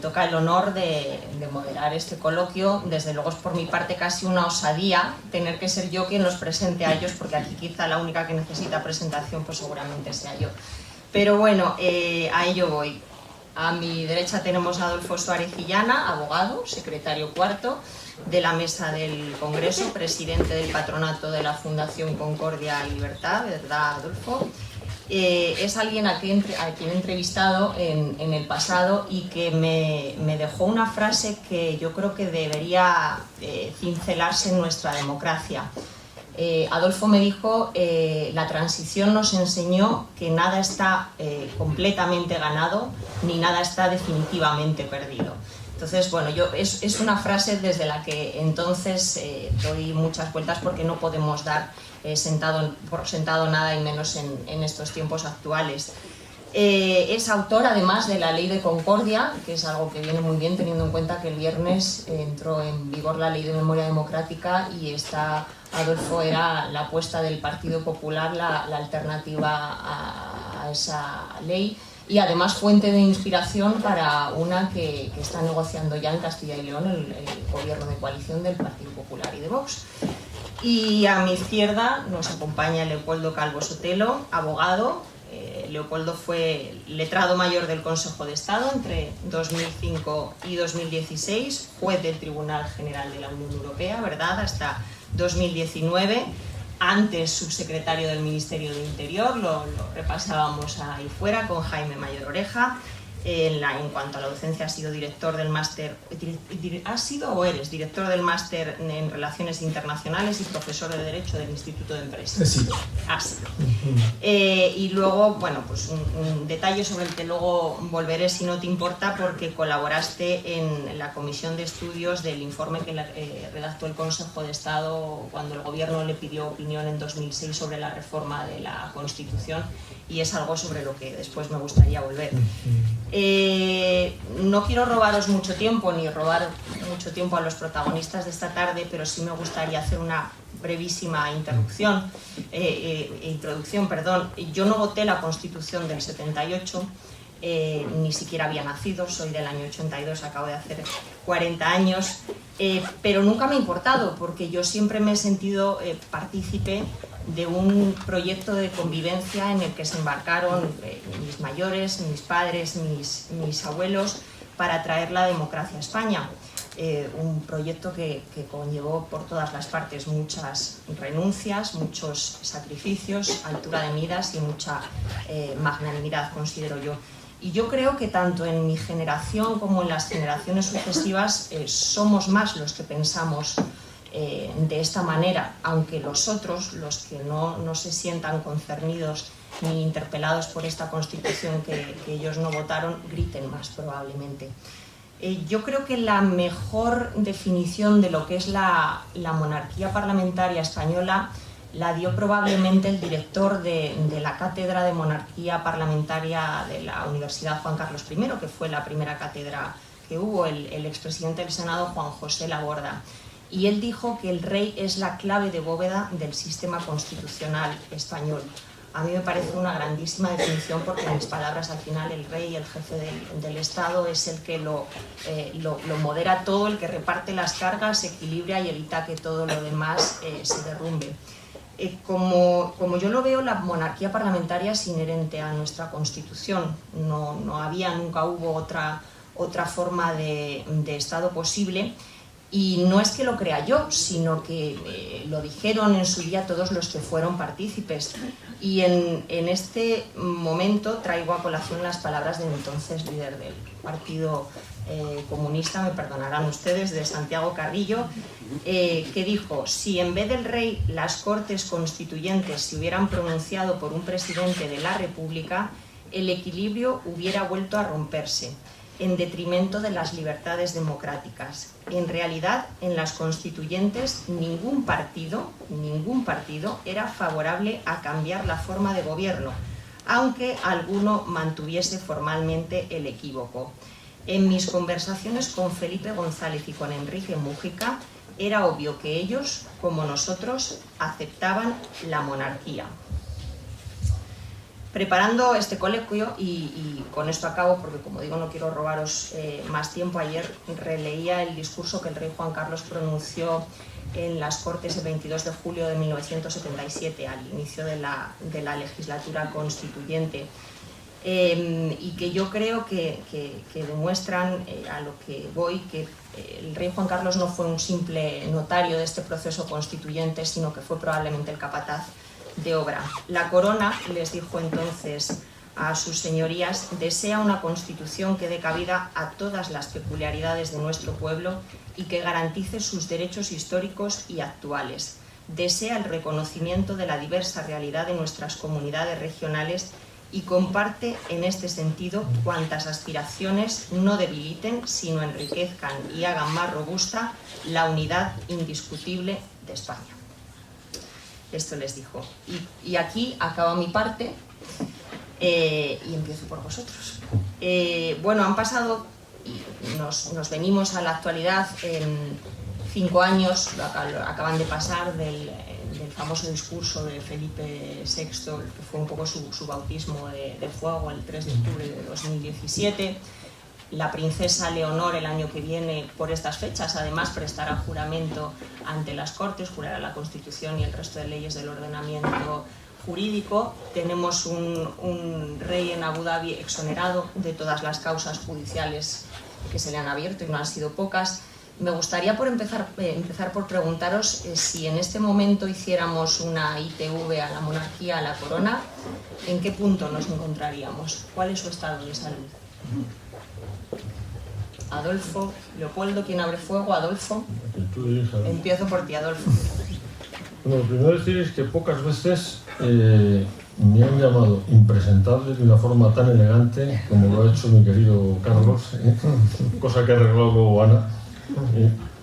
toca el honor de moderar este coloquio. Desde luego es por mi parte casi una osadía tener que ser yo quien los presente a ellos, porque aquí quizá la única que necesita presentación pues seguramente sea yo. Pero bueno, a ello voy. A mi derecha tenemos a Adolfo Suárez Illana, abogado, secretario cuarto de la Mesa del Congreso, presidente del patronato de la Fundación Concordia y Libertad, ¿verdad, Adolfo? Es alguien a quien he entrevistado en el pasado y que me dejó una frase que yo creo que debería cincelarse en nuestra democracia. Adolfo me dijo, la transición nos enseñó que nada está completamente ganado ni nada está definitivamente perdido. Entonces, bueno, es una frase desde la que entonces doy muchas vueltas, porque no podemos dar por sentado nada, y menos en estos tiempos actuales. Es autor además de la Ley de Concordia, que es algo que viene muy bien teniendo en cuenta que el viernes entró en vigor la Ley de Memoria Democrática y Adolfo era la apuesta del Partido Popular, la alternativa a esa ley, y además fuente de inspiración para una que está negociando ya en Castilla y León el gobierno de coalición del Partido Popular y de Vox. Y a mi izquierda nos acompaña Leopoldo Calvo Sotelo, abogado. Leopoldo fue letrado mayor del Consejo de Estado entre 2005 y 2016, juez del Tribunal General de la Unión Europea, ¿verdad?, hasta 2019, antes subsecretario del Ministerio del Interior, lo repasábamos ahí fuera con Jaime Mayor Oreja. En cuanto a la docencia, ha sido director del máster, ¿has sido o eres director del máster en Relaciones Internacionales y profesor de Derecho del Instituto de Empresas? Sí. Ha sido. Y luego, bueno, pues un detalle sobre el que luego volveré si no te importa, porque colaboraste en la comisión de estudios del informe que redactó el Consejo de Estado cuando el Gobierno le pidió opinión en 2006 sobre la reforma de la Constitución, y es algo sobre lo que después me gustaría volver. No quiero robaros mucho tiempo, ni robar mucho tiempo a los protagonistas de esta tarde, pero sí me gustaría hacer una brevísima introducción. Yo no voté la Constitución del 78, ni siquiera había nacido, soy del año 82, acabo de hacer 40 años, pero nunca me ha importado, porque yo siempre me he sentido partícipe de un proyecto de convivencia en el que se embarcaron mis mayores, mis padres, mis abuelos, para traer la democracia a España. Un proyecto que conllevó por todas las partes muchas renuncias, muchos sacrificios, altura de miras y mucha magnanimidad, considero yo. Y yo creo que tanto en mi generación como en las generaciones sucesivas somos más los que pensamos de esta manera, aunque los otros, los que no se sientan concernidos ni interpelados por esta Constitución que ellos no votaron, griten más probablemente. Yo creo que la mejor definición de lo que es la monarquía parlamentaria española la dio probablemente el director de la Cátedra de Monarquía Parlamentaria de la Universidad Juan Carlos I, que fue la primera cátedra que hubo, el expresidente del Senado, Juan José Laborda. Y él dijo que el rey es la clave de bóveda del sistema constitucional español. A mí me parece una grandísima definición, porque en mis palabras, al final, el rey, el jefe del Estado, es el que lo modera todo, el que reparte las cargas, equilibra y evita que todo lo demás se derrumbe. Como yo lo veo, la monarquía parlamentaria es inherente a nuestra Constitución. Nunca hubo otra forma de Estado posible. Y no es que lo crea yo, sino que lo dijeron en su día todos los que fueron partícipes. Y en este momento traigo a colación las palabras del entonces líder del Partido Comunista, me perdonarán ustedes, de Santiago Carrillo, que dijo: si en vez del rey las Cortes Constituyentes se hubieran pronunciado por un presidente de la República, el equilibrio hubiera vuelto a romperse, en detrimento de las libertades democráticas. En realidad, en las constituyentes, ningún partido era favorable a cambiar la forma de gobierno, aunque alguno mantuviese formalmente el equívoco. En mis conversaciones con Felipe González y con Enrique Mújica, era obvio que ellos, como nosotros, aceptaban la monarquía. Preparando este coloquio, y con esto acabo porque, como digo, no quiero robaros más tiempo, ayer releía el discurso que el rey Juan Carlos pronunció en las Cortes el 22 de julio de 1977, al inicio de la legislatura constituyente, y que yo creo que demuestran a lo que voy, que el rey Juan Carlos no fue un simple notario de este proceso constituyente, sino que fue probablemente el capataz de obra. La corona, les dijo entonces a sus señorías, desea una constitución que dé cabida a todas las peculiaridades de nuestro pueblo y que garantice sus derechos históricos y actuales. Desea el reconocimiento de la diversa realidad de nuestras comunidades regionales y comparte en este sentido cuantas aspiraciones no debiliten, sino enriquezcan y hagan más robusta la unidad indiscutible de España. Esto les dijo. Y aquí acaba mi parte y empiezo por vosotros. Bueno, han pasado, y nos venimos a la actualidad, en 5 años, acaban de pasar del famoso discurso de Felipe VI, que fue un poco su bautismo de fuego el 3 de octubre de 2017. La princesa Leonor el año que viene, por estas fechas, además prestará juramento ante las Cortes, jurará la Constitución y el resto de leyes del ordenamiento jurídico. Tenemos un rey en Abu Dhabi exonerado de todas las causas judiciales que se le han abierto, y no han sido pocas. Me gustaría empezar por preguntaros si en este momento hiciéramos una ITV a la monarquía, a la corona, ¿en qué punto nos encontraríamos? ¿Cuál es su estado de salud? Adolfo, Leopoldo, ¿quién abre fuego? Adolfo. Empiezo por ti, Adolfo. Bueno, lo primero decir es que pocas veces me han llamado impresentable de una forma tan elegante como lo ha hecho mi querido Carlos, cosa que ha arreglado luego Ana.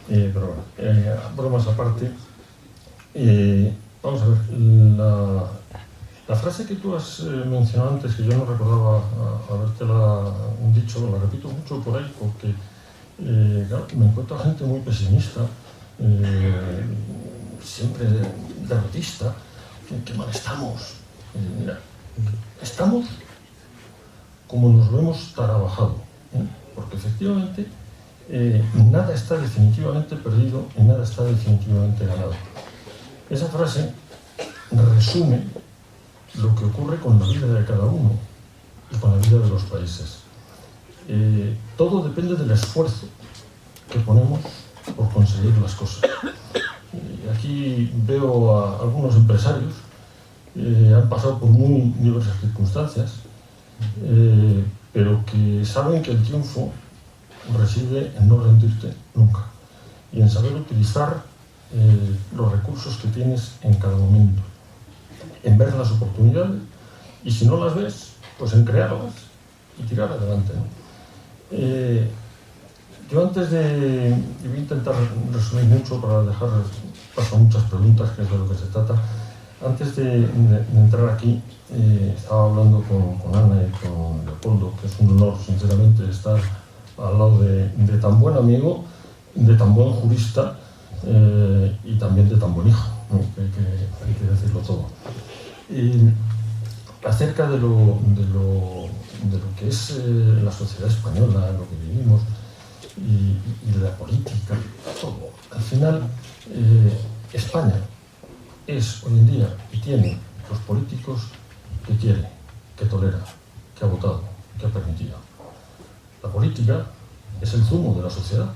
Pero bueno, bromas aparte. Vamos a ver, la frase que tú has mencionado antes, que yo no recordaba habértela dicho, la repito mucho por ahí, porque claro, me encuentro gente muy pesimista, siempre derrotista, que mal estamos. Mira, estamos como nos lo hemos trabajado, porque efectivamente nada está definitivamente perdido y nada está definitivamente ganado. Esa frase resume lo que ocurre con la vida de cada uno y con la vida de los países. Todo depende del esfuerzo que ponemos por conseguir las cosas. Aquí veo a algunos empresarios han pasado por muy diversas circunstancias, pero que saben que el triunfo reside en no rendirte nunca y en saber utilizar los recursos que tienes en cada momento, en ver las oportunidades, y si no las ves, pues en crearlas y tirar adelante, ¿no? Yo antes de... voy a intentar resumir mucho para dejar paso a muchas preguntas, que es de lo que se trata. Antes de entrar aquí, estaba hablando con Ana y con Leopoldo, que es un honor, sinceramente, estar al lado de tan buen amigo, de tan buen jurista y también de tan buen hijo, ¿no? Que hay que decirlo todo. Acerca de lo que es la sociedad española, lo que vivimos, y de la política, todo. Al final, España es hoy en día y tiene los políticos que quiere, que tolera, que ha votado, que ha permitido. La política es el zumo de la sociedad.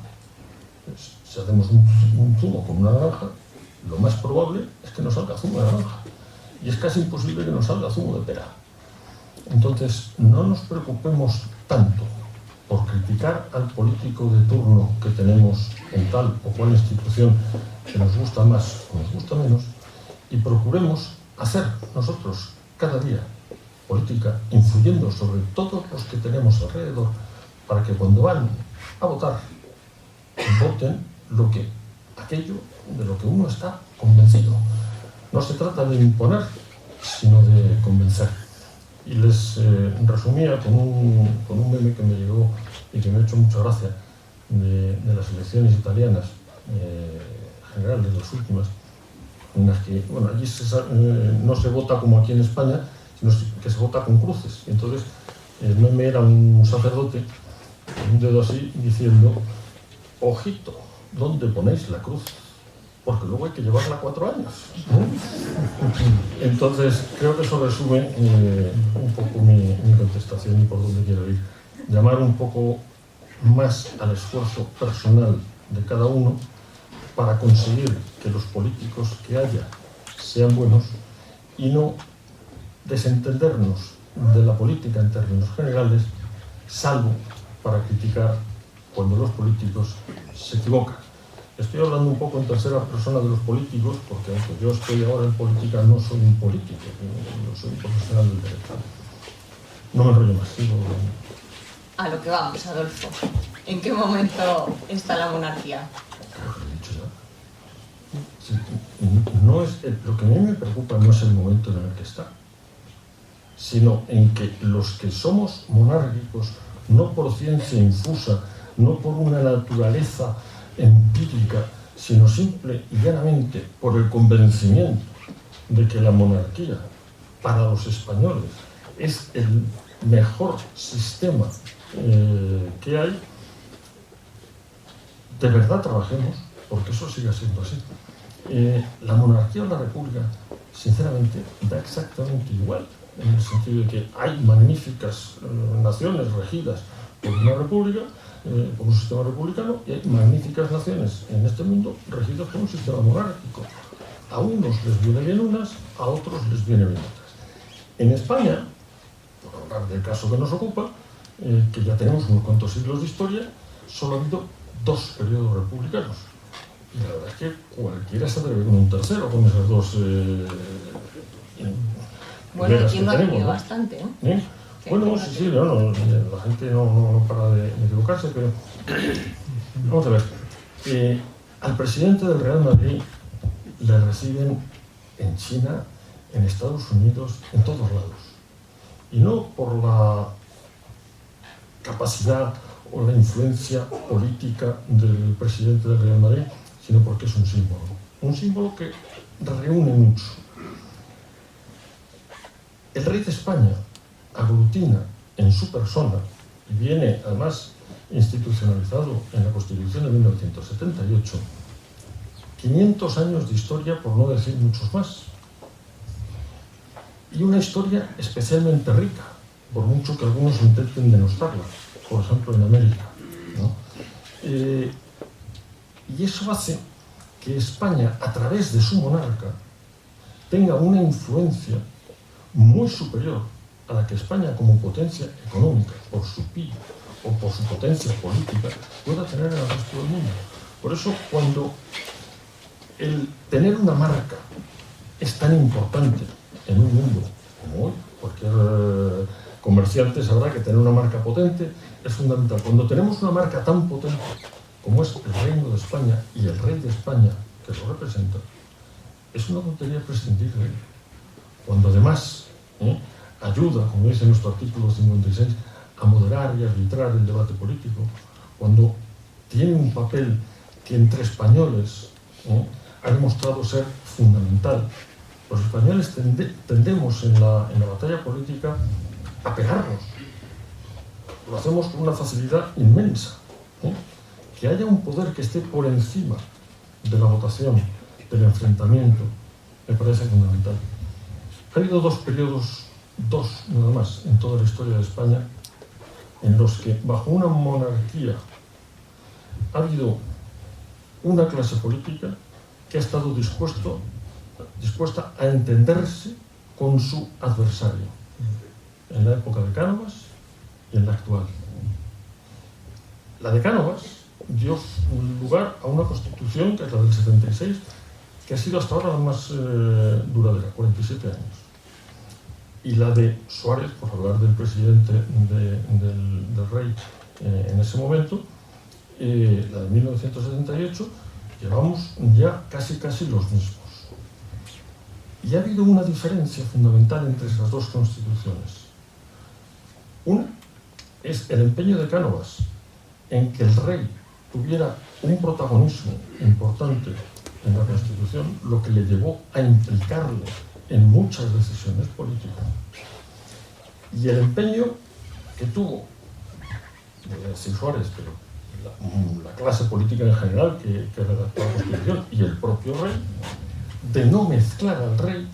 Si hacemos un zumo con una naranja, lo más probable es que nos salga zumo de naranja. Y es casi imposible que nos salga zumo de pera. Entonces, no nos preocupemos tanto por criticar al político de turno que tenemos en tal o cual institución, que nos gusta más o nos gusta menos, y procuremos hacer nosotros cada día política influyendo sobre todos los que tenemos alrededor, para que cuando van a votar, voten aquello de lo que uno está convencido. No se trata de imponer, sino de convencer. Y les resumía con un meme que me llegó y que me ha hecho mucha gracia, de las elecciones italianas generales, las últimas, en las que, bueno, allí no se vota como aquí en España, sino que se vota con cruces. Y entonces el meme era un sacerdote con un dedo así diciendo: ojito, ¿dónde ponéis la cruz? Porque luego hay que llevarla 4 años, ¿no? Entonces, creo que eso resume un poco mi contestación y por dónde quiero ir. Llamar un poco más al esfuerzo personal de cada uno para conseguir que los políticos que haya sean buenos y no desentendernos de la política en términos generales, salvo para criticar cuando los políticos se equivocan. Estoy hablando un poco en tercera persona de los políticos, porque aunque yo estoy ahora en política, no soy un político, yo soy un profesional del derecho. No me enrollo más, sigo. A lo que vamos, Adolfo. ¿En qué momento está la monarquía? Creo que lo he dicho ya. Sí, no es, lo que a mí me preocupa no es el momento en el que está, sino en que los que somos monárquicos, no por ciencia infusa, no por una naturaleza empírica, sino simple y llanamente por el convencimiento de que la monarquía para los españoles es el mejor sistema que hay, de verdad trabajemos porque eso siga siendo así. La monarquía o la república, sinceramente, da exactamente igual, en el sentido de que hay magníficas naciones regidas por una república, por un sistema republicano, y hay magníficas naciones en este mundo regidas por un sistema monárquico. A unos les viene bien unas, a otros les viene bien otras. En España, por hablar del caso que nos ocupa, que ya tenemos unos cuantos siglos de historia, solo ha habido 2 periodos republicanos. Y la verdad es que cualquiera se atreve con un tercero, con esas 2 bueno, que entiendo que tenemos, ha ¿no? bastante, ¿eh? ¿Eh? Bueno, sí, no, la gente no para de equivocarse, pero vamos a ver. Al presidente del Real Madrid le reciben en China, en Estados Unidos, en todos lados. Y no por la capacidad o la influencia política del presidente del Real Madrid, sino porque es un símbolo. Un símbolo que reúne mucho. El rey de España aglutina en su persona, y viene además institucionalizado en la Constitución de 1978, 500 años de historia, por no decir muchos más. Y una historia especialmente rica, por mucho que algunos intenten denostarla, por ejemplo en América, ¿no? Y eso hace que España, a través de su monarca, tenga una influencia muy superior a la que España como potencia económica, por su PIB o por su potencia política, pueda tener en el resto del mundo. Por eso, cuando el tener una marca es tan importante en un mundo como hoy, cualquier comerciante sabrá que tener una marca potente es fundamental. Cuando tenemos una marca tan potente como es el Reino de España y el Rey de España que lo representa, es una tontería prescindir de él. Cuando además ayuda, como dice nuestro artículo 56, a moderar y arbitrar el debate político, cuando tiene un papel que entre españoles ha demostrado ser fundamental. Los españoles tendemos en la batalla política a pegarnos. Lo hacemos con una facilidad inmensa. Que haya un poder que esté por encima de la votación, del enfrentamiento, me parece fundamental. Ha habido 2 periodos, 2 nada más, en toda la historia de España, en los que bajo una monarquía ha habido una clase política que ha estado dispuesta a entenderse con su adversario, en la época de Cánovas y en la actual. La de Cánovas dio lugar a una constitución, que es la del 76, que ha sido hasta ahora la más duradera, 47 años. Y la de Suárez, por hablar del presidente del rey en ese momento, la de 1978, llevamos ya casi los mismos. Y ha habido una diferencia fundamental entre esas 2 constituciones. Una es el empeño de Cánovas en que el rey tuviera un protagonismo importante en la Constitución, lo que le llevó a implicarle en muchas decisiones políticas. Y el empeño que tuvo, voy a decir Suárez, pero la clase política en general que redactó la Constitución y el propio rey, de no mezclar al rey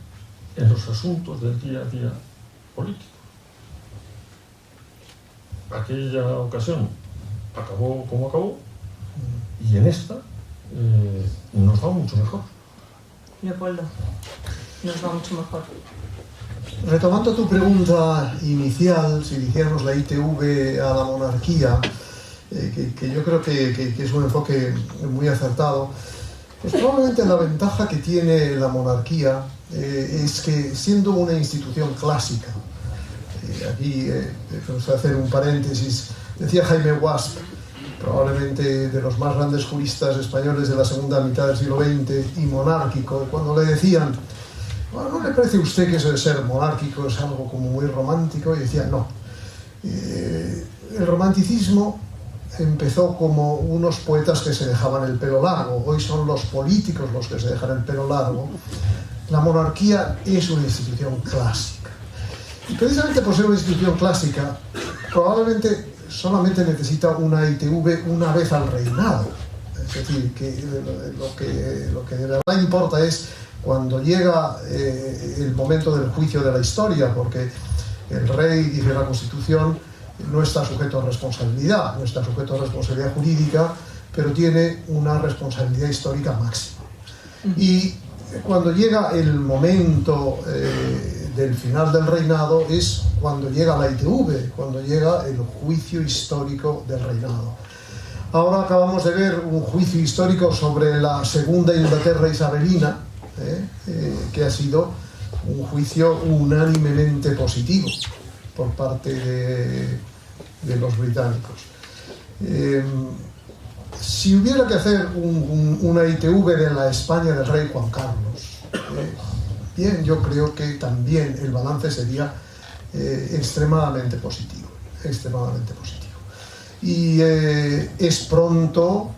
en los asuntos del día a día político. Aquella ocasión acabó como acabó, y en esta nos va mucho mejor. Leopoldo, nos va mucho mejor. Retomando tu pregunta inicial, si dijéramos la ITV a la monarquía, que yo creo que es un enfoque muy acertado, pues probablemente la ventaja que tiene la monarquía es que, siendo una institución clásica, aquí vamos a hacer un paréntesis, decía Jaime Guasp, probablemente de los más grandes juristas españoles de la segunda mitad del siglo XX, y monárquico, cuando le decían, bueno, ¿no le parece a usted que eso de ser monárquico es algo como muy romántico? Y decía, no. El romanticismo empezó como unos poetas que se dejaban el pelo largo, hoy son los políticos los que se dejan el pelo largo. La monarquía es una institución clásica. Y precisamente por ser una institución clásica, probablemente solamente necesita una ITV una vez al reinado. Es decir, que lo que de verdad importa es cuando llega el momento del juicio de la historia, porque el rey, dice la Constitución, no está sujeto a responsabilidad, no está sujeto a responsabilidad jurídica, pero tiene una responsabilidad histórica máxima. Y cuando llega el momento del final del reinado es cuando llega la ITV, cuando llega el juicio histórico del reinado. Ahora acabamos de ver un juicio histórico sobre la segunda Inglaterra isabelina, que ha sido un juicio unánimemente positivo por parte de los británicos. Si hubiera que hacer una ITV de la España del rey Juan Carlos, bien, yo creo que también el balance sería extremadamente positivo, extremadamente positivo. Y es pronto,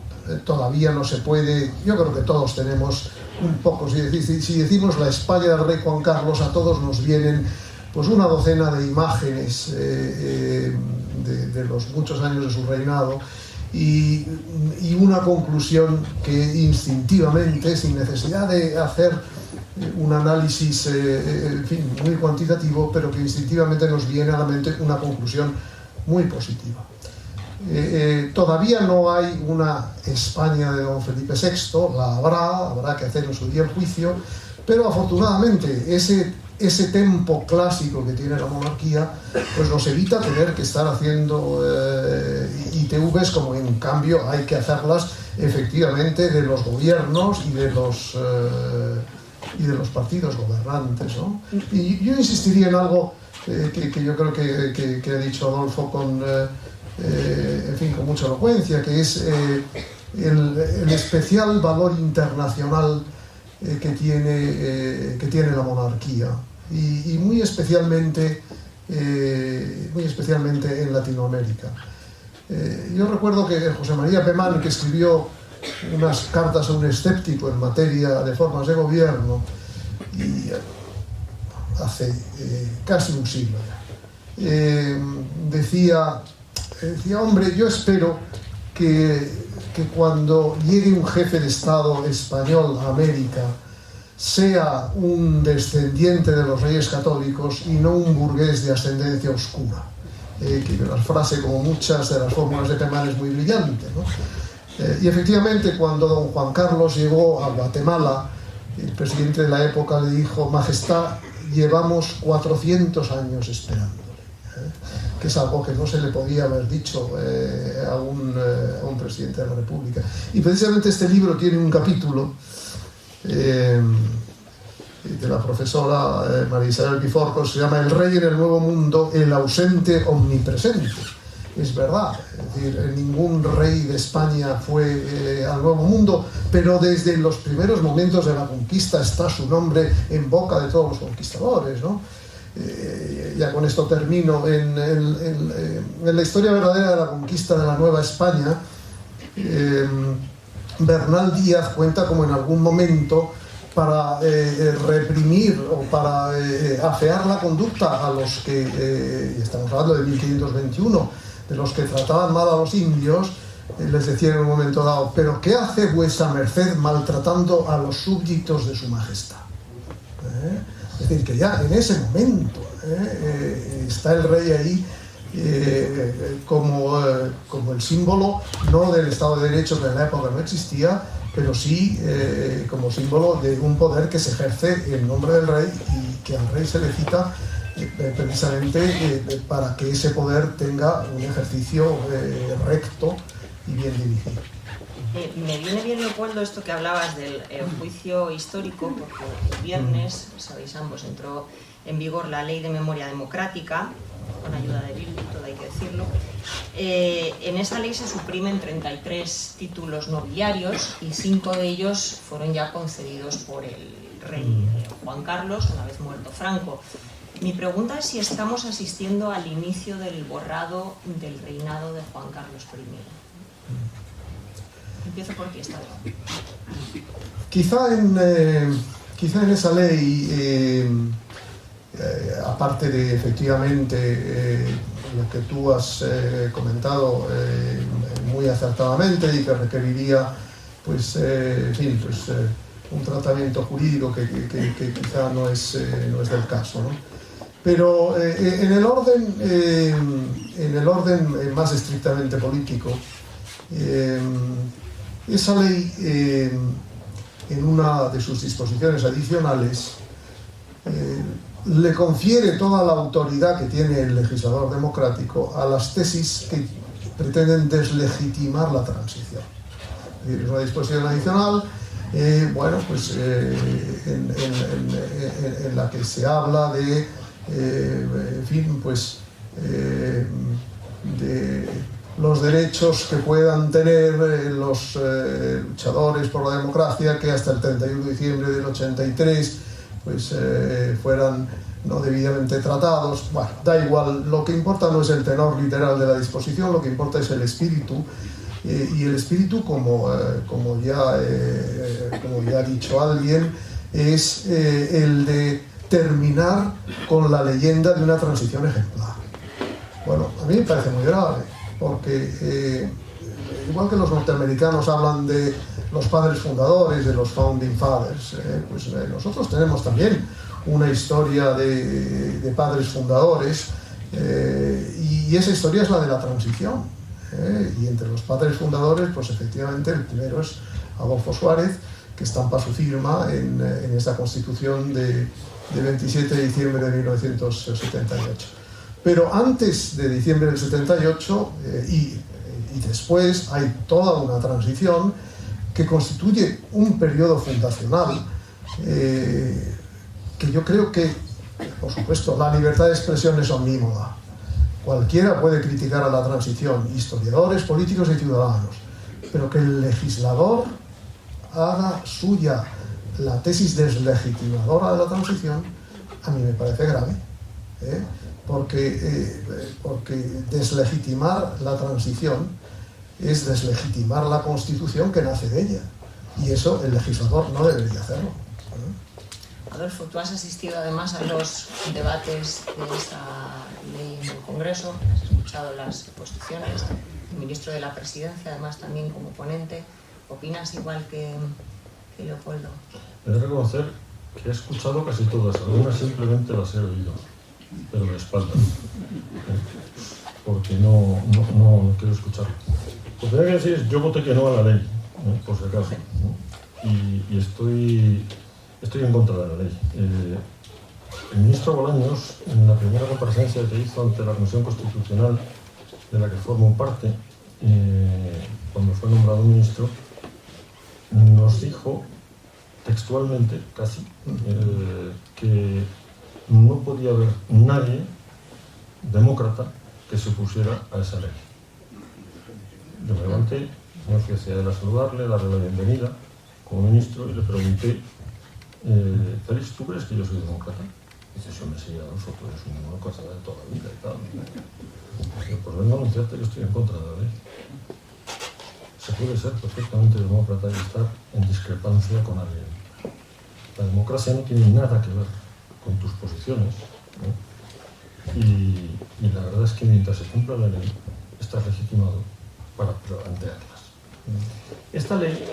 todavía no se puede, yo creo que todos tenemos un poco, si decimos la España del rey Juan Carlos, a todos nos vienen pues una docena de imágenes de los muchos años de su reinado y una conclusión que instintivamente, sin necesidad de hacer un análisis en fin, muy cuantitativo, pero que instintivamente nos viene a la mente una conclusión muy positiva. Todavía no hay una España de don Felipe VI, la habrá que hacer en su día el juicio, pero afortunadamente ese tempo clásico que tiene la monarquía pues nos evita tener que estar haciendo ITVs como en cambio hay que hacerlas efectivamente de los gobiernos y de los partidos gobernantes, ¿no? Y yo insistiría en algo que yo creo que ha dicho Adolfo en fin, con mucha elocuencia, que es el especial valor internacional que tiene la monarquía y muy especialmente en Latinoamérica. Yo recuerdo que José María Pemán, que escribió unas cartas a un escéptico en materia de formas de gobierno, y hace casi un siglo ya, decía, hombre, yo espero que cuando llegue un jefe de Estado español a América sea un descendiente de los reyes católicos y no un burgués de ascendencia oscura. Que la frase, como muchas de las fórmulas de Pemán, es muy brillante, ¿no? Y efectivamente, cuando don Juan Carlos llegó a Guatemala, el presidente de la época le dijo: Majestad, llevamos 400 años esperándole, que es algo que no se le podía haber dicho a un presidente de la República. Y precisamente este libro tiene un capítulo de la profesora María Isabel Piforcos, se llama El rey en el nuevo mundo, el ausente omnipresente. Es verdad, es decir, ningún rey de España fue al Nuevo Mundo, pero desde los primeros momentos de la conquista está su nombre en boca de todos los conquistadores, ¿no? Ya con esto termino. En la historia verdadera de la conquista de la Nueva España, Bernal Díaz cuenta como en algún momento para reprimir o para afear la conducta a los que, estamos hablando de 1521, de los que trataban mal a los indios, les decía en un momento dado: pero ¿qué hace vuesa merced maltratando a los súbditos de su majestad? Es decir, que ya en ese momento está el rey ahí como el símbolo, no del Estado de Derecho, que en la época no existía, pero sí como símbolo de un poder que se ejerce en nombre del rey y que al rey se le cita precisamente para que ese poder tenga un ejercicio recto y bien dirigido. Me viene bien, Leopoldo, esto que hablabas del juicio histórico, porque el viernes, sabéis ambos, entró en vigor la Ley de Memoria Democrática, con ayuda de Bildu, todo hay que decirlo. En esa ley se suprimen 33 títulos nobiliarios y 5 de ellos fueron ya concedidos por el rey Juan Carlos, una vez muerto Franco. Mi pregunta es si estamos asistiendo al inicio del borrado del reinado de Juan Carlos I. Empiezo por ti esta vez. Quizá en esa ley, aparte de efectivamente lo que tú has comentado muy acertadamente y que requeriría un tratamiento jurídico que quizá no es del caso, ¿no? Pero en el orden más estrictamente político, esa ley, en una de sus disposiciones adicionales, le confiere toda la autoridad que tiene el legislador democrático a las tesis que pretenden deslegitimar la transición. Es una disposición adicional, en la que se habla de, de los derechos que puedan tener los luchadores por la democracia, que hasta el 31 de diciembre del 83 fueran no debidamente tratados. Bueno, da igual, lo que importa no es el tenor literal de la disposición, lo que importa es el espíritu, y el espíritu, como ya ha dicho alguien, es el de terminar con la leyenda de una transición ejemplar. Bueno, a mí me parece muy grave, porque igual que los norteamericanos hablan de los padres fundadores, de los founding fathers, nosotros tenemos también una historia de padres fundadores, y esa historia es la de la transición. Y entre los padres fundadores, pues efectivamente el primero es Adolfo Suárez, que estampa su firma en esta Constitución de 27 de diciembre de 1978. Pero antes de diciembre del 78 y después hay toda una transición que constituye un periodo fundacional, que yo creo que, por supuesto, la libertad de expresión es omnímoda. Cualquiera puede criticar a la transición, historiadores, políticos y ciudadanos, pero que el legislador haga suya la tesis deslegitimadora de la transición, a mí me parece grave, porque deslegitimar la transición es deslegitimar la Constitución que nace de ella, y eso el legislador no debería hacerlo. Adolfo, tú has asistido además a los debates de esta ley en el Congreso, has escuchado las posiciones, el ministro de la Presidencia además también como ponente. ¿Opinas igual que Leopoldo? He de reconocer que he escuchado casi todas, algunas simplemente las he oído, pero de espaldas, porque no quiero escucharlo. Lo que hay que decir es, yo voté que no a la ley, por si acaso, y estoy en contra de la ley. El ministro Bolaños, en la primera comparecencia que hizo ante la Comisión Constitucional, de la que formo parte, cuando fue nombrado ministro, nos dijo textualmente, casi, que no podía haber nadie demócrata que se opusiera a esa ley. Yo me levanté, me fui hacia él a saludarle, darle la bienvenida como ministro, y le pregunté: Félix, ¿tú crees que yo soy demócrata? Dice: sí, me sigue Adolfo, tú eres un demócrata de toda la vida y tal. Yo, pues vengo a anunciarte que estoy en contra de la ley. Se puede ser perfectamente demócrata y estar en discrepancia con alguien. La democracia no tiene nada que ver con tus posiciones, ¿no? Y la verdad es que mientras se cumpla la ley, estás legitimado para plantearlas. Esta ley,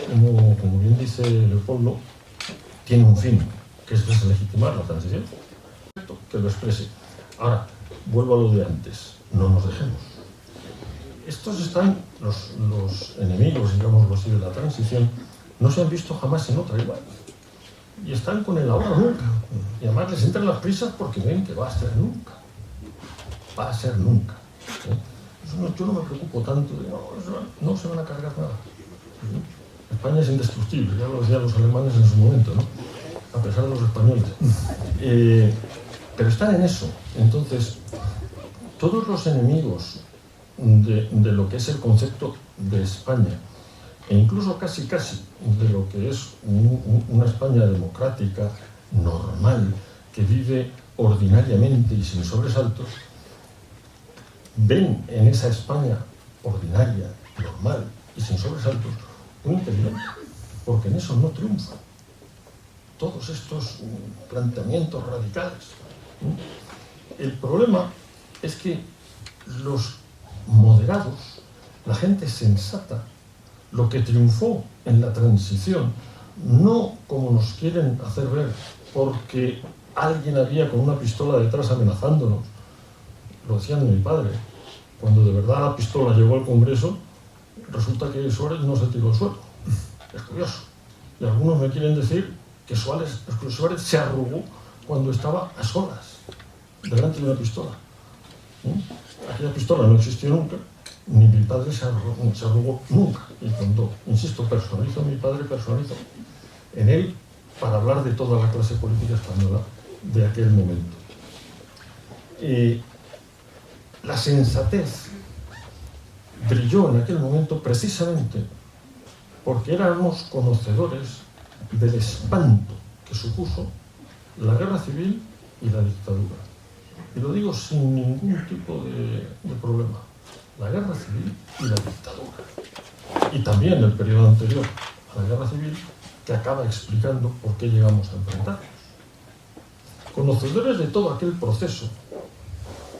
como bien dice Leopoldo, tiene un fin, que es deslegitimar la transición. Que lo exprese. Ahora, vuelvo a lo de antes, no nos dejemos. Estos están, los enemigos, digámoslo así, de la transición, no se han visto jamás en otra igual. Y están con el ahora nunca. Y además les entran las prisas porque ven que va a ser nunca. Va a ser nunca. Yo no me preocupo tanto de no se van a cargar nada. España es indestructible, ya lo decían los alemanes en su momento, ¿no? A pesar de los españoles. Pero están en eso. Entonces, todos los enemigos de lo que es el concepto de España, e incluso casi de lo que es una España democrática, normal, que vive ordinariamente y sin sobresaltos, ven en esa España ordinaria, normal y sin sobresaltos un impedimento, porque en eso no triunfan todos estos planteamientos radicales. El problema es que los moderados, la gente sensata, lo que triunfó en la transición, no como nos quieren hacer ver, porque alguien había con una pistola detrás amenazándonos. Lo decían mi padre, cuando de verdad la pistola llegó al Congreso, resulta que Suárez no se tiró al suelo. Es curioso. Y algunos me quieren decir que Suárez se arrugó cuando estaba a solas, delante de una pistola. Aquella pistola no existió nunca, ni mi padre se arrugó nunca. Y cuando, insisto, personalizo a mi padre, personalizo en él para hablar de toda la clase política española de aquel momento. La sensatez brilló en aquel momento precisamente porque éramos conocedores del espanto que supuso la guerra civil y la dictadura. Y lo digo sin ningún tipo de problema. La guerra civil y la dictadura. Y también el periodo anterior a la guerra civil, que acaba explicando por qué llegamos a enfrentarnos. Conocedores de todo aquel proceso,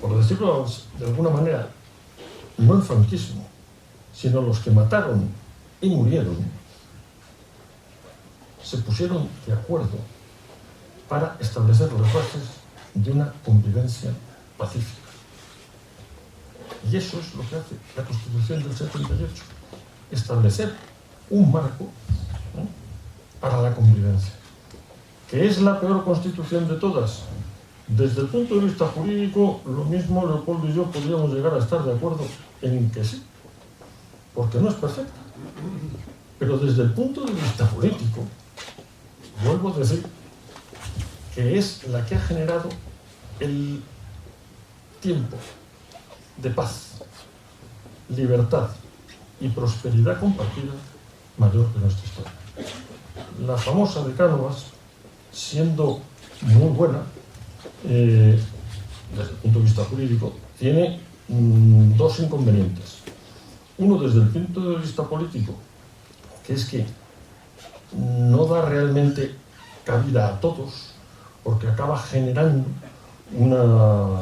por decirlo de alguna manera, no el franquismo, sino los que mataron y murieron, se pusieron de acuerdo para establecer las bases de una convivencia pacífica. Y eso es lo que hace la Constitución del 78, establecer un marco, ¿no?, para la convivencia. ¿Que es la peor constitución de todas? Desde el punto de vista jurídico, lo mismo Leopoldo y yo podríamos llegar a estar de acuerdo en que sí, porque no es perfecta. Pero desde el punto de vista político, vuelvo a decir que es la que ha generado el tiempo de paz, libertad y prosperidad compartida mayor que nuestra historia. La famosa de Cánovas, siendo muy buena, desde el punto de vista jurídico, tiene dos inconvenientes. Uno desde el punto de vista político, que es que no da realmente cabida a todos, porque acaba generando una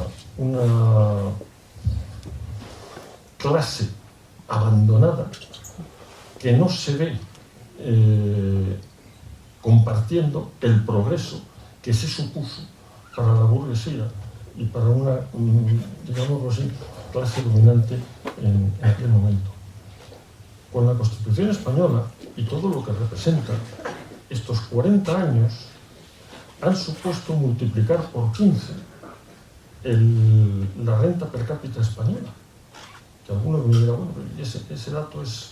clase abandonada que no se ve compartiendo el progreso que se supuso para la burguesía y para una, digámoslo así, clase dominante en aquel momento. Con la Constitución española y todo lo que representa, estos 40 años han supuesto multiplicar por 15 la renta per cápita española. Que algunos me dirán, bueno, pero ese dato es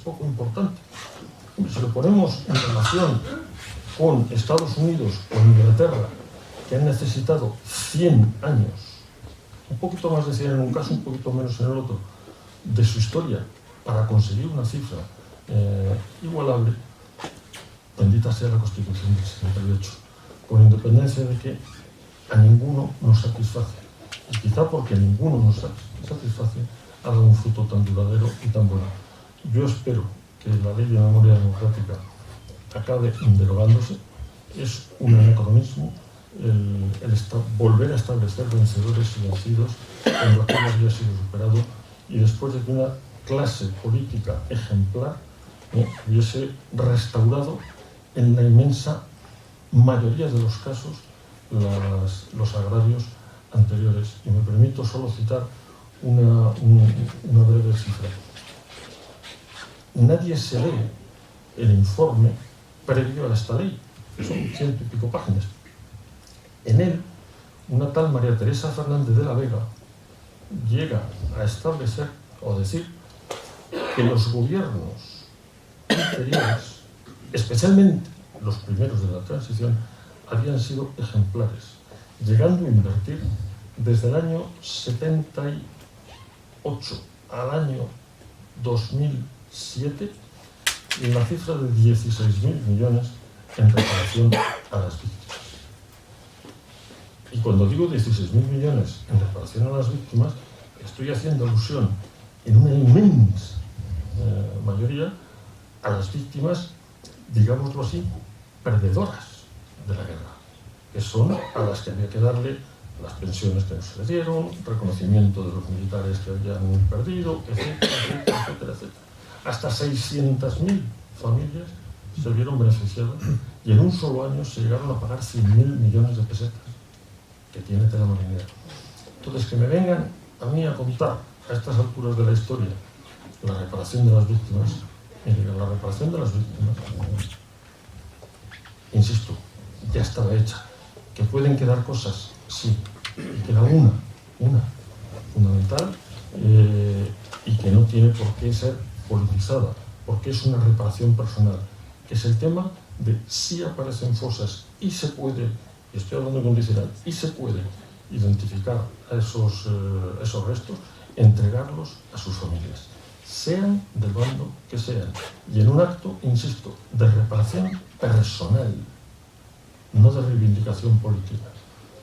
poco importante. Si lo ponemos en relación con Estados Unidos o Inglaterra, que han necesitado 100 años, un poquito más de 100 en un caso, un poquito menos en el otro, de su historia para conseguir una cifra igualable, bendita sea la Constitución del 78, con independencia de que a ninguno nos satisface. Y quizá porque ninguno nos satisface, ha dado un fruto tan duradero y tan bueno. Yo espero que la Ley de Memoria Democrática acabe derogándose, es un anacronismo volver a establecer vencedores y vencidos cuando aquello había sido superado y después de que una clase política ejemplar hubiese restaurado en la inmensa mayoría de los casos los agravios anteriores. Y me permito solo citar una breve cifra. Nadie se lee el informe previo a esta ley, son 100 y pico páginas. En él, una tal María Teresa Fernández de la Vega llega a establecer o decir que los gobiernos anteriores, especialmente los primeros de la transición, habían sido ejemplares, llegando a invertir desde el año 78 al año 2007 la cifra de 16.000 millones en reparación a las víctimas. Y cuando digo 16.000 millones en reparación a las víctimas, estoy haciendo alusión en una inmensa mayoría a las víctimas, digámoslo así, perdedoras de la guerra, que son a las que había que darle las pensiones que no se le dieron, reconocimiento de los militares que habían perdido, etcétera, etcétera, etcétera, etcétera. Hasta 600.000 familias se vieron beneficiadas y en un solo año se llegaron a pagar 100.000 millones de pesetas, que tiene tela marinera. Entonces, que me vengan a mí a contar a estas alturas de la historia la reparación de las víctimas, la reparación de las víctimas, insisto, ya estaba hecha. Que pueden quedar cosas, sí, y queda una fundamental, y que no tiene por qué ser politizada, porque es una reparación personal, que es el tema de si aparecen fosas y se puede, y estoy hablando condicional, y se puede identificar a esos restos, entregarlos a sus familias, sean del bando que sean, y en un acto, insisto, de reparación personal, no de reivindicación política,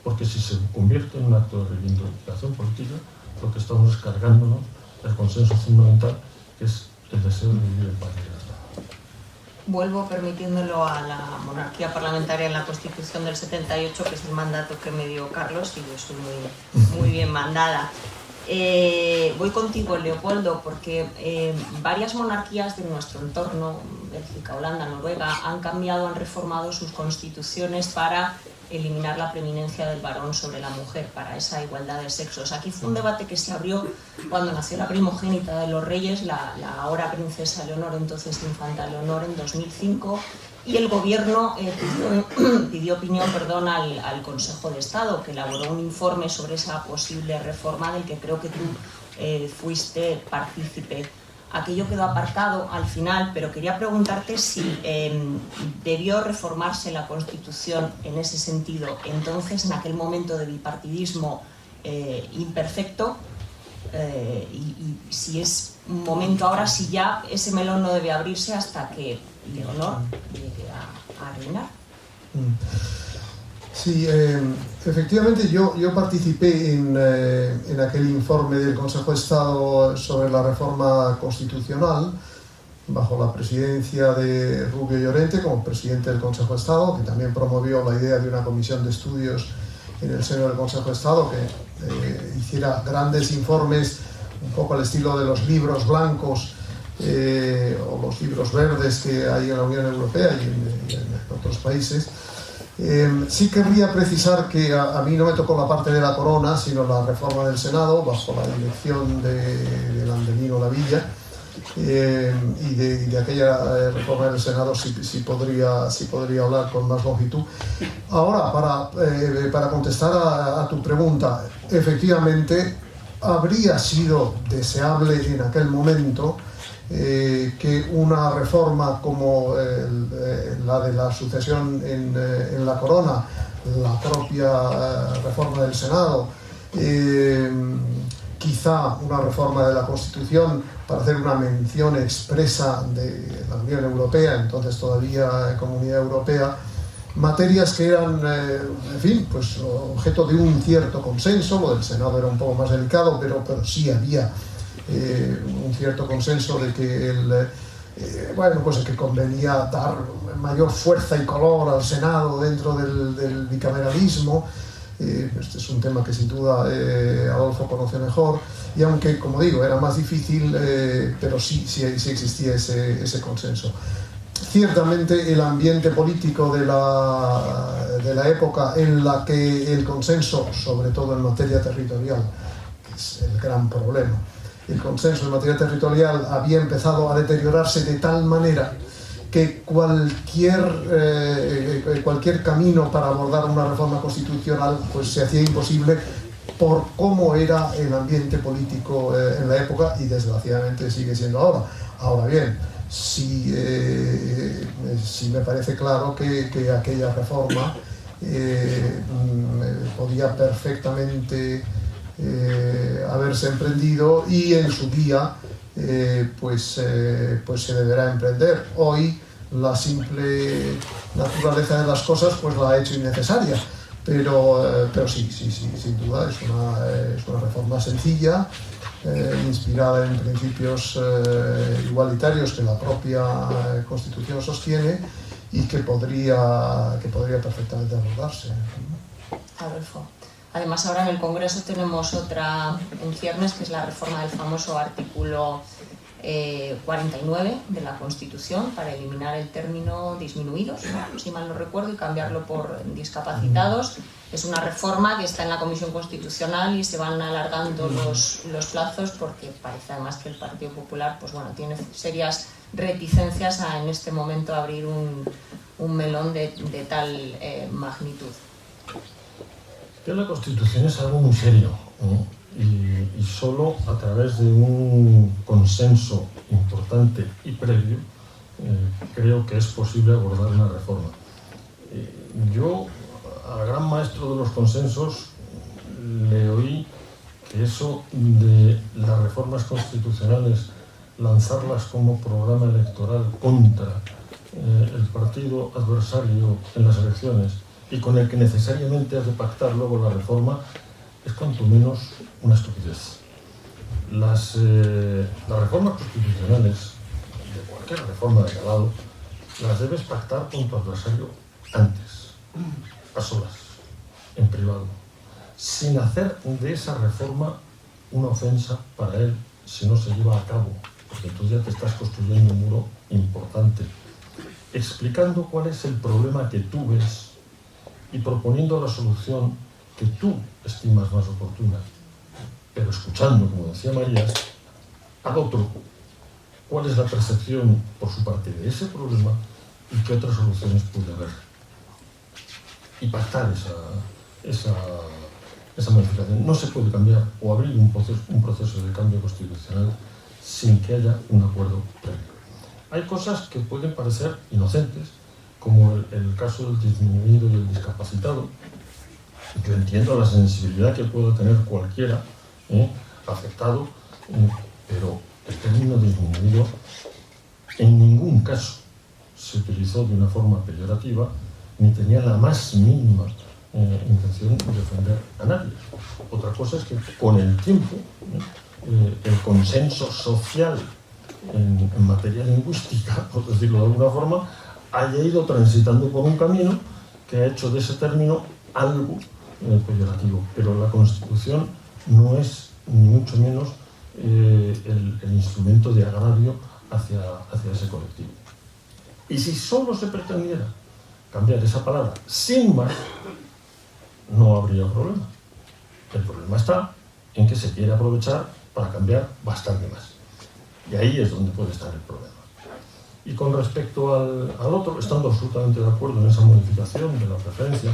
porque si se convierte en un acto de reivindicación política, lo que estamos es cargándonos el consenso fundamental, que es el deseo de vivir en paz y libertad. Vuelvo permitiéndolo a la monarquía parlamentaria en la Constitución del 78, que es el mandato que me dio Carlos, y yo estoy muy bien mandada. Voy contigo, Leopoldo, porque varias monarquías de nuestro entorno, Bélgica, Holanda, Noruega, han cambiado, han reformado sus constituciones para eliminar la preeminencia del varón sobre la mujer, para esa igualdad de sexos. Aquí fue un debate que se abrió cuando nació la primogénita de los reyes, la ahora princesa Leonor, entonces infanta Leonor, en 2005, y el gobierno pidió opinión al Consejo de Estado, que elaboró un informe sobre esa posible reforma del que creo que tú fuiste partícipe. Aquello quedó aparcado al final, pero quería preguntarte si debió reformarse la Constitución en ese sentido, entonces, en aquel momento de bipartidismo imperfecto, y si es un momento ahora, si ya ese melón no debe abrirse hasta que Leonor llegue a reinar. Sí, efectivamente yo participé en aquel informe del Consejo de Estado sobre la reforma constitucional bajo la presidencia de Rubio Llorente como presidente del Consejo de Estado, que también promovió la idea de una comisión de estudios en el seno del Consejo de Estado que hiciera grandes informes un poco al estilo de los libros blancos o los libros verdes que hay en la Unión Europea y en otros países. Sí querría precisar que a mí no me tocó la parte de la corona, sino la reforma del Senado, bajo la dirección de Landemino Lavilla, y de aquella reforma del Senado sí podría hablar con más longitud. Ahora, para contestar a tu pregunta, efectivamente, habría sido deseable en aquel momento que una reforma como la de la sucesión en la corona, la propia reforma del Senado, quizá una reforma de la Constitución para hacer una mención expresa de la Unión Europea, entonces todavía Comunidad Europea, materias que eran, en fin, pues objeto de un cierto consenso. Lo del Senado era un poco más delicado, pero sí había un cierto consenso de que bueno, pues que convenía dar mayor fuerza y color al Senado dentro del bicameralismo. Este es un tema que sin duda Adolfo conoce mejor, y aunque, como digo, era más difícil, pero sí existía ese consenso. Ciertamente el ambiente político de la época en la que el consenso, sobre todo en materia territorial, que es el gran problema, el consenso en materia territorial había empezado a deteriorarse de tal manera que cualquier camino para abordar una reforma constitucional pues se hacía imposible por cómo era el ambiente político en la época, y desgraciadamente sigue siendo ahora. Ahora bien, sí me parece claro que aquella reforma podía perfectamente haberse emprendido, y en su día pues se deberá emprender. Hoy la simple naturaleza de las cosas pues la ha hecho innecesaria, pero sí, sin duda es una reforma sencilla, inspirada en principios igualitarios que la propia Constitución sostiene, y que podría perfectamente abordarse. Adolfo. Además, ahora en el Congreso tenemos otra en ciernes, que es la reforma del famoso artículo 49 de la Constitución, para eliminar el término disminuidos, ¿no?, si mal no recuerdo, y cambiarlo por discapacitados. Es una reforma que está en la Comisión Constitucional y se van alargando los plazos, porque parece además que el Partido Popular pues bueno, tiene serias reticencias a en este momento abrir un melón de tal magnitud. Que la Constitución es algo muy serio, ¿no? Y solo a través de un consenso importante y previo creo que es posible abordar una reforma. Yo al gran maestro de los consensos le oí que eso de las reformas constitucionales, lanzarlas como programa electoral contra el partido adversario en las elecciones, y con el que necesariamente has de pactar luego la reforma, es cuanto menos una estupidez. Las reformas constitucionales, de cualquier reforma de calado, las debes pactar con tu adversario antes, a solas, en privado, sin hacer de esa reforma una ofensa para él si no se lleva a cabo, porque tú ya te estás construyendo un muro importante, explicando cuál es el problema que tú ves y proponiendo la solución que tú estimas más oportuna, pero escuchando, como decía Marías, al otro cuál es la percepción por su parte de ese problema y qué otras soluciones puede haber. Y pactar esa modificación. No se puede cambiar o abrir un proceso de cambio constitucional sin que haya un acuerdo previo. Hay cosas que pueden parecer inocentes, como el caso del disminuido y el discapacitado. Yo entiendo la sensibilidad que pueda tener cualquiera afectado, pero el término disminuido en ningún caso se utilizó de una forma peyorativa, ni tenía la más mínima intención de ofender a nadie. Otra cosa es que con el tiempo el consenso social en materia lingüística, por decirlo de alguna forma, haya ido transitando por un camino que ha hecho de ese término algo peyorativo. Pero la Constitución no es, ni mucho menos, el instrumento de agravio hacia ese colectivo. Y si solo se pretendiera cambiar esa palabra sin más, no habría problema. El problema está en que se quiere aprovechar para cambiar bastante más. Y ahí es donde puede estar el problema. Y con respecto al otro, estando absolutamente de acuerdo en esa modificación de la preferencia,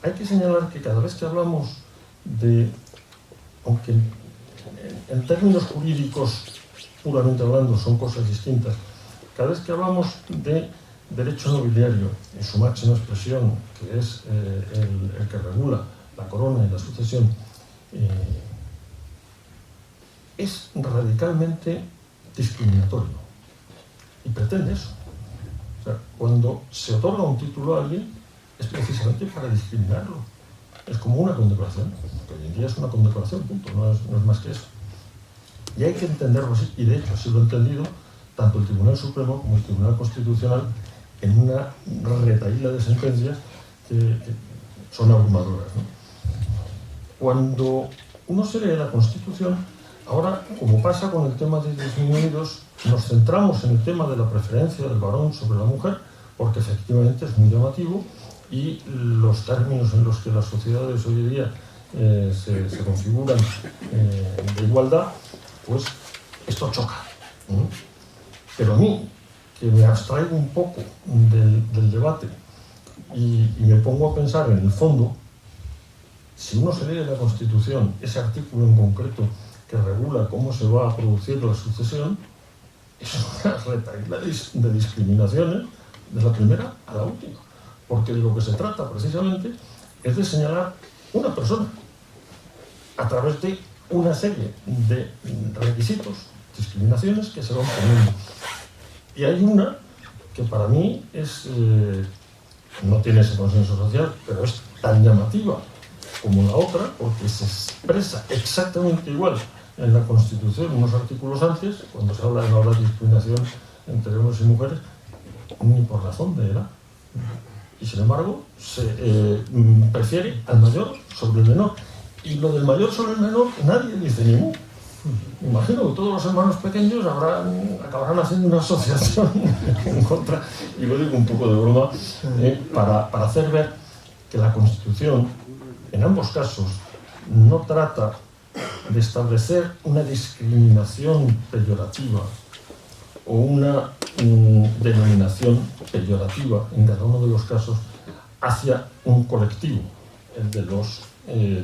hay que señalar que cada vez que hablamos de, aunque en términos jurídicos puramente hablando son cosas distintas, cada vez que hablamos de derecho nobiliario en su máxima expresión, que es el que regula la corona y la sucesión, es radicalmente discriminatorio y pretende eso. O sea, cuando se otorga un título a alguien es precisamente para discriminarlo. Es como una condecoración, que hoy en día es una condecoración, punto, no es más que eso. Y hay que entenderlo así, y de hecho así lo he entendido tanto el Tribunal Supremo como el Tribunal Constitucional en una retahíla de sentencias que son abrumadoras, ¿no? Cuando uno se lee la Constitución, ahora, como pasa con el tema de disminuidos, nos centramos en el tema de la preferencia del varón sobre la mujer, porque efectivamente es muy llamativo y los términos en los que las sociedades hoy en día se configuran de igualdad, pues esto choca, ¿no? Pero a mí, que me abstraigo un poco del debate y me pongo a pensar en el fondo, si uno se lee la Constitución, ese artículo en concreto que regula cómo se va a producir la sucesión, es una retahíla de discriminaciones de la primera a la última, porque de lo que se trata precisamente es de señalar una persona a través de una serie de requisitos, discriminaciones que se van poniendo. Y hay una que para mí es, no tiene ese consenso social, pero es tan llamativa como la otra, porque se expresa exactamente igual en la Constitución, unos artículos antes, cuando se habla de no haber discriminación entre hombres y mujeres, ni por razón de edad. Y sin embargo, se prefiere al mayor sobre el menor. Y lo del mayor sobre el menor, nadie dice ni mu. Imagino que todos los hermanos pequeños acabarán haciendo una asociación en contra, y lo digo un poco de broma, para hacer ver que la Constitución, en ambos casos, no trata de establecer una discriminación peyorativa o una denominación peyorativa en cada uno de los casos hacia un colectivo, el de los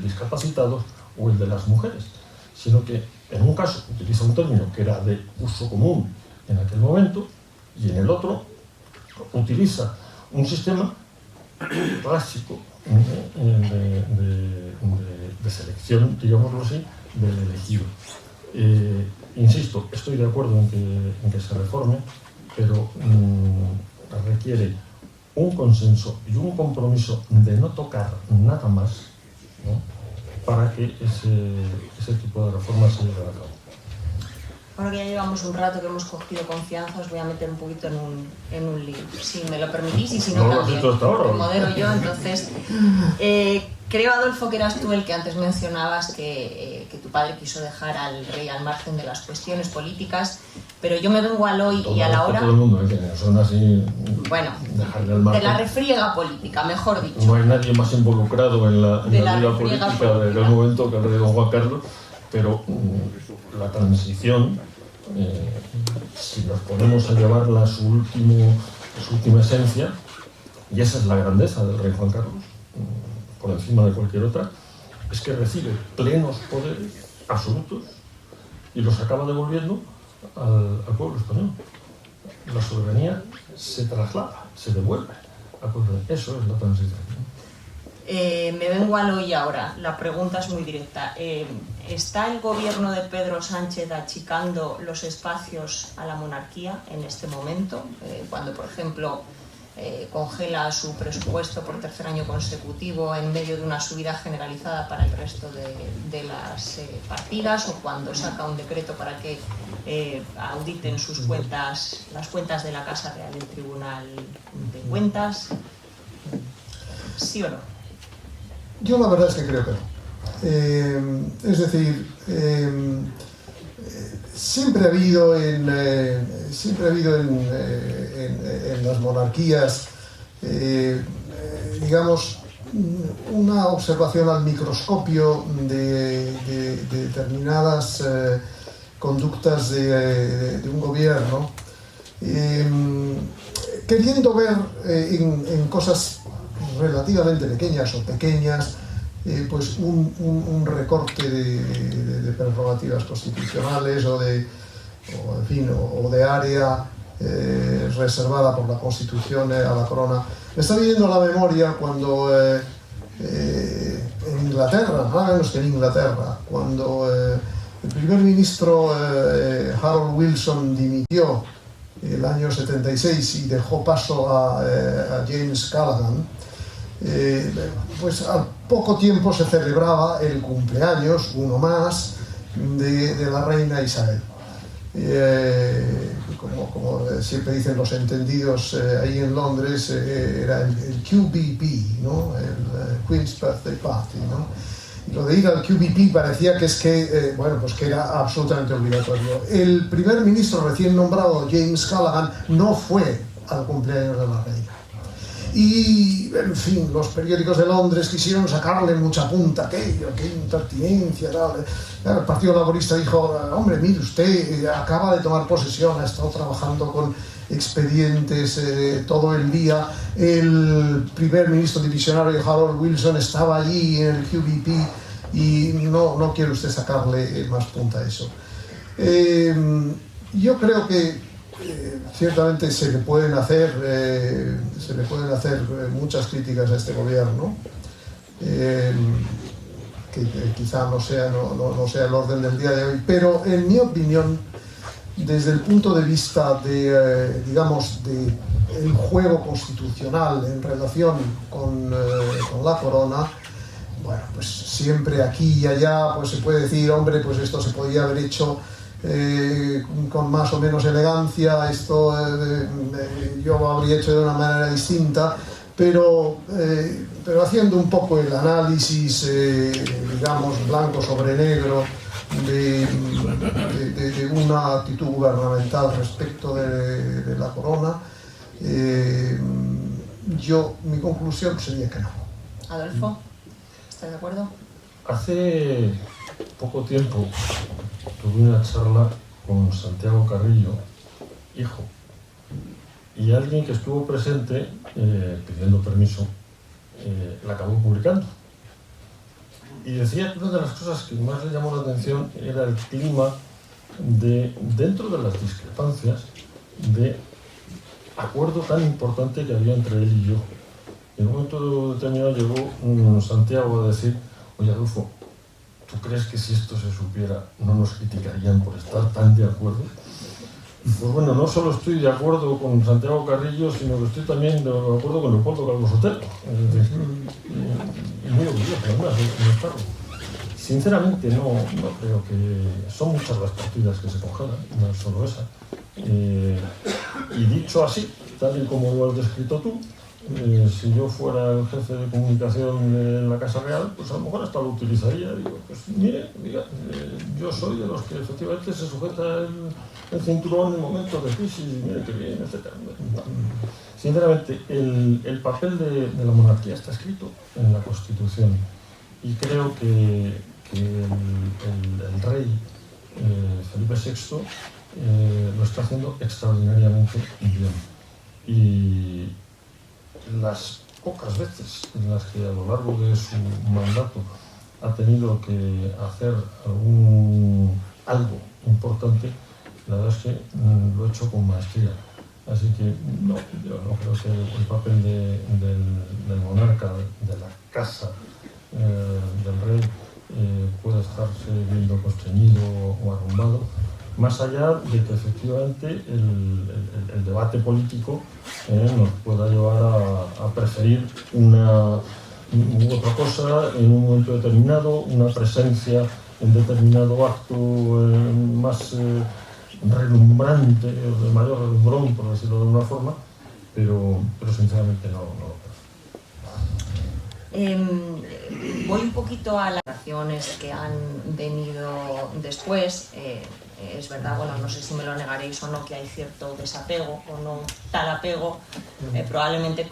discapacitados o el de las mujeres, sino que en un caso utiliza un término que era de uso común en aquel momento y en el otro utiliza un sistema clásico de selección, digámoslo así, del elegido. Insisto, estoy de acuerdo en que se reforme, pero requiere un consenso y un compromiso de no tocar nada más, ¿no?, para que ese tipo de reformas se lleven a cabo. Ahora que ya llevamos un rato que hemos cogido confianza, os voy a meter un poquito en un lío, si me lo permitís, y si no, también, lo modero yo. Entonces, creo, Adolfo, que eras tú el que antes mencionabas que tu padre quiso dejar al rey al margen de las cuestiones políticas, pero yo me vengo al hoy y a la hora... Todo el mundo, que son así... Bueno, dejarle al margen. De la refriega política, mejor dicho. No hay nadie más involucrado en la vida política de aquel momento que el rey don Juan Carlos, pero la transición, si nos ponemos a llevarla a su última esencia, y esa es la grandeza del rey Juan Carlos, por encima de cualquier otra, es que recibe plenos poderes absolutos y los acaba devolviendo al pueblo español. La soberanía se traslada, se devuelve al pueblo. Eso es la transición. Me vengo al hoy ahora. La pregunta es muy directa. ¿Está el gobierno de Pedro Sánchez achicando los espacios a la monarquía en este momento? Cuando, por ejemplo, congela su presupuesto por tercer año consecutivo en medio de una subida generalizada para el resto de las partidas, o cuando saca un decreto para que auditen sus cuentas, las cuentas de la Casa Real del Tribunal de Cuentas. ¿Sí o no? Yo la verdad es que creo que no. Es decir, siempre ha habido en las monarquías, digamos, una observación al microscopio de determinadas conductas de un gobierno, queriendo ver en cosas relativamente pequeñas o pequeñas, pues un recorte de prerrogativas constitucionales o de área reservada por la Constitución a la corona. Me está viniendo a la memoria cuando en Inglaterra, nada menos que en Inglaterra, cuando el primer ministro Harold Wilson dimitió el año 76 y dejó paso a James Callaghan, pues al poco tiempo se celebraba el cumpleaños, uno más, de la reina Isabel. como siempre dicen los entendidos ahí en Londres, era el QBP, ¿no? El Queen's Birthday Party, ¿no? Y lo de ir al QBP parecía que que era absolutamente obligatorio. El primer ministro recién nombrado, James Callaghan, no fue al cumpleaños de la reina. Y, en fin, los periódicos de Londres quisieron sacarle mucha punta, qué impertinencia, tal. El Partido Laborista dijo, hombre, mire usted, acaba de tomar posesión, ha estado trabajando con expedientes todo el día. El primer ministro divisionario, Harold Wilson, estaba allí en el QBP y no quiere usted sacarle más punta a eso. Yo creo que ciertamente se le pueden hacer muchas críticas a este gobierno, que quizá no sea el orden del día de hoy, pero en mi opinión, desde el punto de vista de el juego constitucional en relación con la corona, bueno, pues siempre aquí y allá pues se puede decir, hombre, pues esto se podía haber hecho con más o menos elegancia, esto yo habría hecho de una manera distinta, pero haciendo un poco el análisis, blanco sobre negro, de una actitud gubernamental respecto de la corona, mi conclusión sería que no. Adolfo, ¿estás de acuerdo? Hace poco tiempo tuve una charla con Santiago Carrillo, hijo, y alguien que estuvo presente pidiendo permiso la acabó publicando. Y decía que una de las cosas que más le llamó la atención era el clima dentro de las discrepancias, de acuerdo tan importante que había entre él y yo. En un momento determinado llegó Santiago a decir, oye Adolfo, ¿tú crees que si esto se supiera no nos criticarían por estar tan de acuerdo? Pues bueno, no solo estoy de acuerdo con Santiago Carrillo, sino que estoy también de acuerdo con Leopoldo Calvo Sotelo. Y muy orgulloso, además, de estarlo. Sinceramente, no creo que... Son muchas las partidas que se congelan, no es solo esa. Y dicho así, tal y como lo has descrito tú, si yo fuera el jefe de comunicación de la Casa Real, pues a lo mejor hasta lo utilizaría. Digo, pues mire, yo soy de los que efectivamente se sujeta el cinturón en momentos de crisis, mire que bien, etc. Sinceramente, el papel de la monarquía está escrito en la Constitución y creo que el rey Felipe VI lo está haciendo extraordinariamente bien. Y las pocas veces en las que a lo largo de su mandato ha tenido que hacer algo importante, la verdad es que lo ha hecho con maestría. Así que yo no creo que el papel del monarca, de la casa del rey, pueda estarse viendo constreñido o arrumbado, más allá de que efectivamente el debate político nos pueda llevar a preferir una u otra cosa en un momento determinado, una presencia en determinado acto más relumbrante, de mayor relumbrón, por decirlo de alguna forma, pero sinceramente no voy un poquito a las acciones que han venido después. Es verdad, bueno, no sé si me lo negaréis o no, que hay cierto desapego o no tal apego, probablemente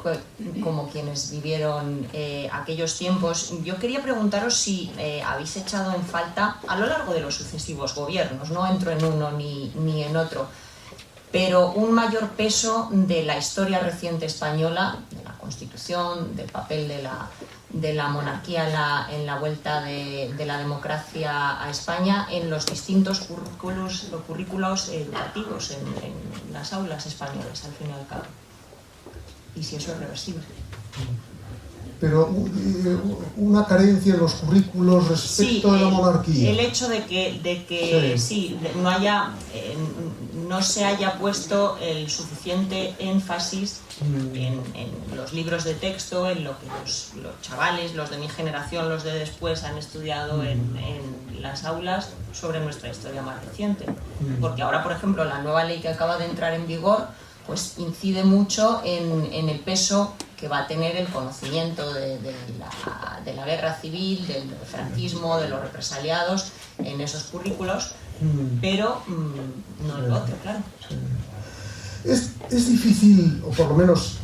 como quienes vivieron aquellos tiempos. Yo quería preguntaros si habéis echado en falta a lo largo de los sucesivos gobiernos, no entro en uno ni en otro, pero un mayor peso de la historia reciente española, de la Constitución, del papel de la monarquía en la vuelta de la democracia a España en los distintos currículos educativos en las aulas españolas, al fin y al cabo. Y si eso es reversible. Pero una carencia en los currículos respecto de la monarquía. El hecho de que no haya no se haya puesto el suficiente énfasis en los libros de texto, en lo que los chavales, los de mi generación, los de después han estudiado en las aulas sobre nuestra historia más reciente. Porque ahora, por ejemplo, la nueva ley que acaba de entrar en vigor pues incide mucho en el peso que va a tener el conocimiento de la guerra civil, del franquismo, de los represaliados en esos currículos, pero no en lo otro, claro. Es difícil, o por lo menos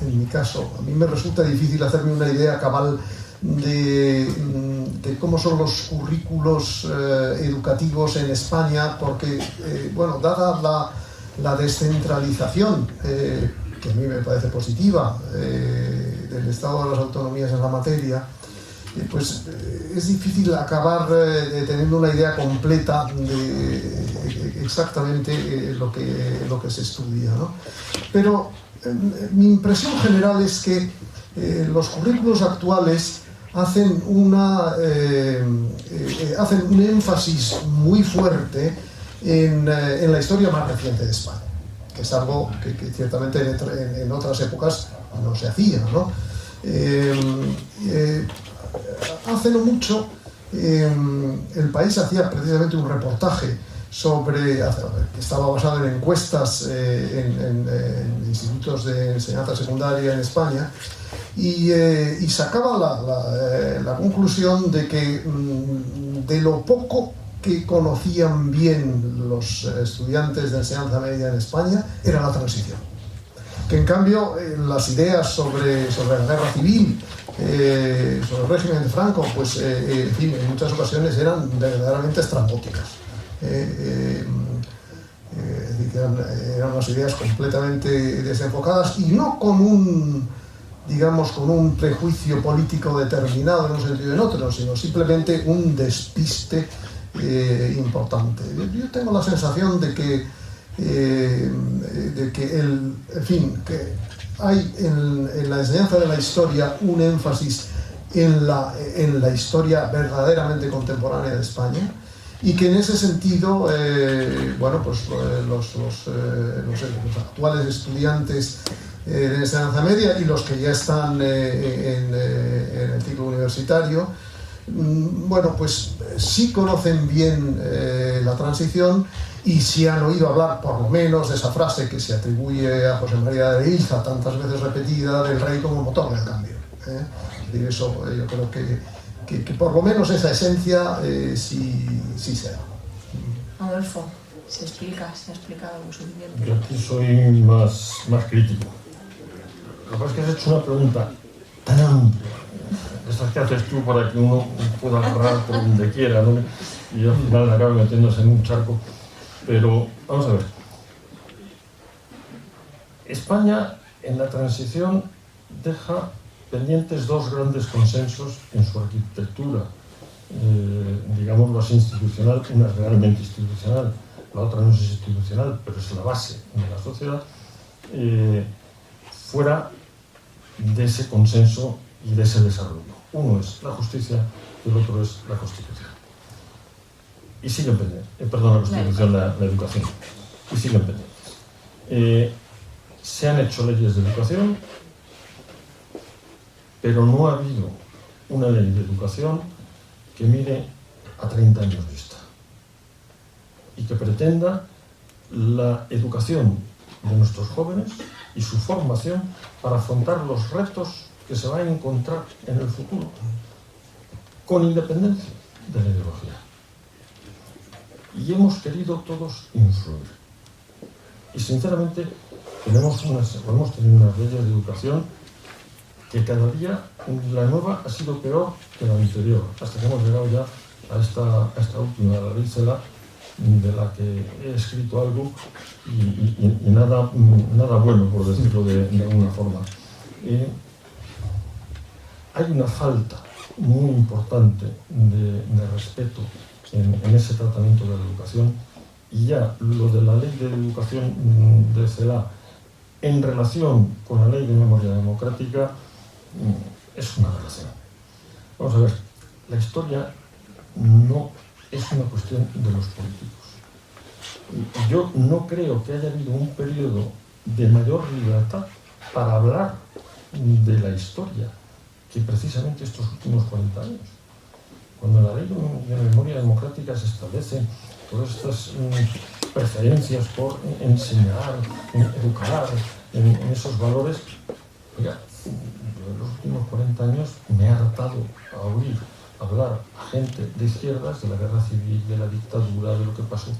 en mi caso, a mí me resulta difícil hacerme una idea cabal de cómo son los currículos educativos en España, porque, bueno, dada la descentralización, que a mí me parece positiva, del Estado de las autonomías en la materia, pues es difícil acabar teniendo una idea completa de exactamente lo que se estudia, ¿no? Pero mi impresión general es que los currículos actuales hacen un énfasis muy fuerte en la historia más reciente de España, que es algo que ciertamente en otras épocas no se hacía, ¿no? Hace no mucho El País hacía precisamente un reportaje que estaba basado en encuestas en institutos de enseñanza secundaria en España, y sacaba la conclusión de que de lo poco que conocían bien los estudiantes de enseñanza media en España era la transición. Que en cambio las ideas sobre la guerra civil, sobre el régimen de Franco, pues en fin, en muchas ocasiones eran verdaderamente estrambóticas. Eran unas ideas completamente desenfocadas y no con un prejuicio político determinado en un sentido o en otro, sino simplemente un despiste importante. Yo tengo la sensación de que que hay en la enseñanza de la historia un énfasis en la historia verdaderamente contemporánea de España, y que en ese sentido los actuales estudiantes de enseñanza media y los que ya están en el ciclo universitario, pues sí conocen bien la transición, y sí han oído hablar por lo menos de esa frase que se atribuye a José María de Ilza, tantas veces repetida, del rey como motor del cambio. Es decir, eso yo creo que por lo menos esa esencia sí se da. Adolfo, ¿se ha explicado lo suficiente? Yo aquí soy más crítico. Lo que pasa es que has hecho una pregunta tan amplia, esas que haces tú para que uno pueda agarrar por donde quiera, ¿no? Y al final acaba metiéndose en un charco. Pero vamos a ver. España en la transición deja pendientes dos grandes consensos en su arquitectura, digámoslo así, institucional. Una es realmente institucional, la otra no es institucional, pero es la base de la sociedad, fuera de ese consenso y de ese desarrollo. Uno es la justicia y el otro es la Constitución. Y siguen pendientes, la Constitución, la educación, y siguen pendientes. Se han hecho leyes de educación, pero no ha habido una ley de educación que mire a 30 años vista y que pretenda la educación de nuestros jóvenes y su formación para afrontar los retos que se van a encontrar en el futuro, con independencia de la ideología. Y hemos querido todos influir. Y sinceramente hemos tenido unas leyes de educación que cada día la nueva ha sido peor que la anterior, hasta que hemos llegado ya a esta última, la ley CELA, de la que he escrito algo y nada bueno, por decirlo de alguna forma. Hay una falta muy importante de respeto en ese tratamiento de la educación, y ya lo de la ley de educación de CELA en relación con la ley de memoria democrática es una relación. Vamos a ver, la historia no es una cuestión de los políticos. Yo no creo que haya habido un periodo de mayor libertad para hablar de la historia que precisamente estos últimos 40 años. Cuando en la ley de memoria democrática se establecen todas estas preferencias por enseñar, educar en esos valores, oiga, yo en los últimos 40 años me he hartado a oír hablar a gente de izquierdas de la guerra civil, de la dictadura, de lo que pasó,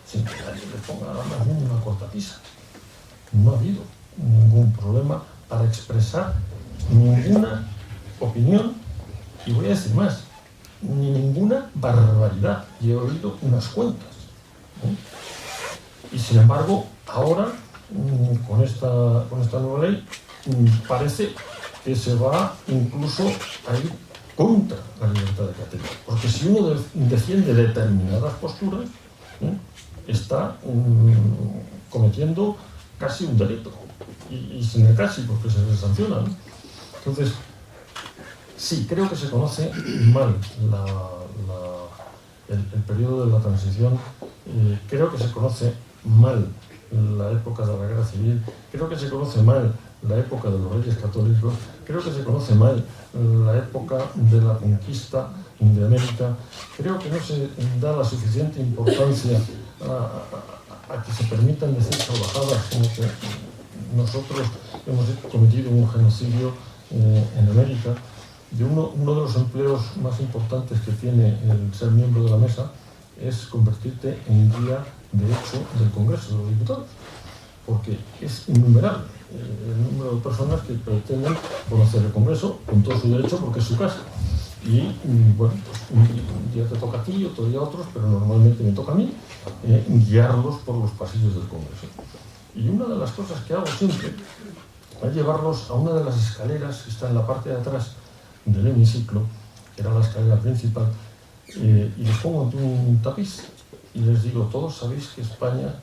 sin que nadie le ponga la más mínima cortapisa. No ha habido ningún problema para expresar ninguna opinión, y voy a decir más, ni ninguna barbaridad, y he oído unas cuantas, ¿eh? Y sin embargo, ahora, con esta nueva ley, parece que se va incluso a ir contra la libertad de cátedra, porque si uno defiende determinadas posturas, está cometiendo casi un delito, y sin el casi, porque se les sanciona, ¿no? Entonces, sí, creo que se conoce mal el periodo de la transición, creo que se conoce mal la época de la guerra civil, creo que se conoce mal la época de los reyes católicos, creo que se conoce mal la época de la conquista de América, creo que no se da la suficiente importancia a que se permitan decir salvajadas como que nosotros hemos cometido un genocidio en América. Y uno de los empleos más importantes que tiene el ser miembro de la mesa es convertirte en guía de hecho del Congreso de los Diputados, porque es innumerable el número de personas que pretenden conocer el Congreso con todo su derecho, porque es su casa. Y bueno, pues un día te toca a ti y otro día a otros, pero normalmente me toca a mí guiarlos por los pasillos del Congreso. Y una de las cosas que hago siempre es llevarlos a una de las escaleras que está en la parte de atrás del hemiciclo, que era la escalera principal, y les pongo un tapiz y les digo: todos sabéis que España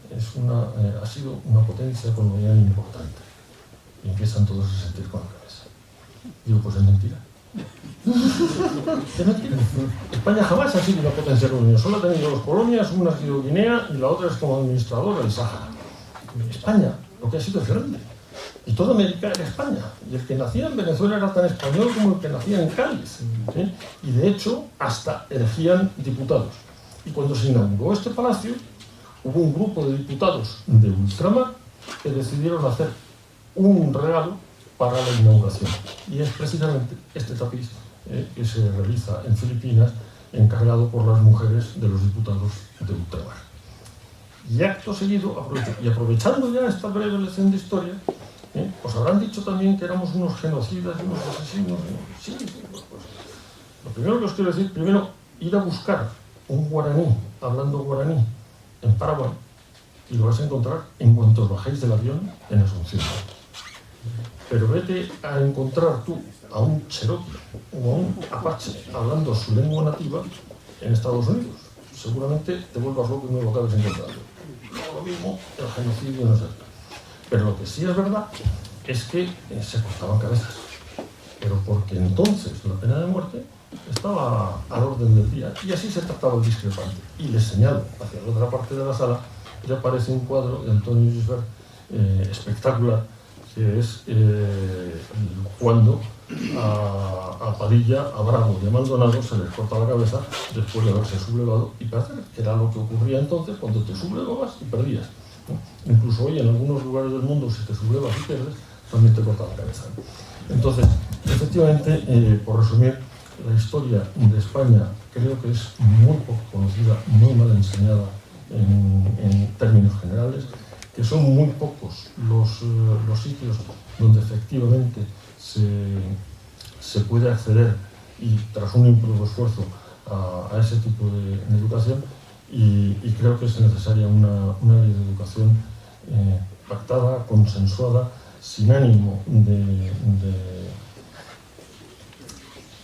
ha sido una potencia colonial importante. Y empiezan todos a sentir con la cabeza. Digo, pues es mentira. Es mentira. España jamás ha sido una potencia colonial, solo ha tenido dos colonias, una ha sido Guinea y la otra es como administradora del Sáhara. España lo que ha sido es grande. Y toda América era España. Y el que nacía en Venezuela era tan español como el que nacía en Cádiz. ¿Sí? Y de hecho, hasta elegían diputados. Y cuando se inauguró este palacio, hubo un grupo de diputados de ultramar que decidieron hacer un regalo para la inauguración. Y es precisamente este tapiz que se realiza en Filipinas, encargado por las mujeres de los diputados de ultramar. Y acto seguido, aprovechando ya esta breve lección de historia, os habrán dicho también que éramos unos genocidas y unos asesinos. Sí, pues, lo primero que os quiero decir, primero, ir a buscar un guaraní, hablando guaraní, en Paraguay, y lo vas a encontrar en cuanto os bajéis del avión en Asunción. Pero vete a encontrar tú a un cherokee o a un apache hablando su lengua nativa en Estados Unidos. Seguramente te vuelvas loco y no lo acabes encontrando. No lo mismo, el genocidio no es verdad. Pero lo que sí es verdad es que se cortaban cabezas. Pero porque entonces la pena de muerte estaba al orden del día. Y así se trataba el discrepante. Y les señalo, hacia la otra parte de la sala, ya aparece un cuadro de Antonio Gisbert espectacular, que es cuando a Padilla, a Bravo y a Maldonado se les corta la cabeza después de haberse sublevado, y parece que era lo que ocurría entonces cuando te sublevabas y perdías, ¿no? Incluso hoy en algunos lugares del mundo, si te sublevas y pierdes, también te corta la cabeza, ¿no? Entonces, efectivamente, por resumir, la historia de España creo que es muy poco conocida, muy mal enseñada en términos generales, que son muy pocos los sitios donde efectivamente se puede acceder, y tras un ímprobo esfuerzo, a ese tipo de educación, y creo que es necesaria una ley de educación pactada, consensuada, sin ánimo de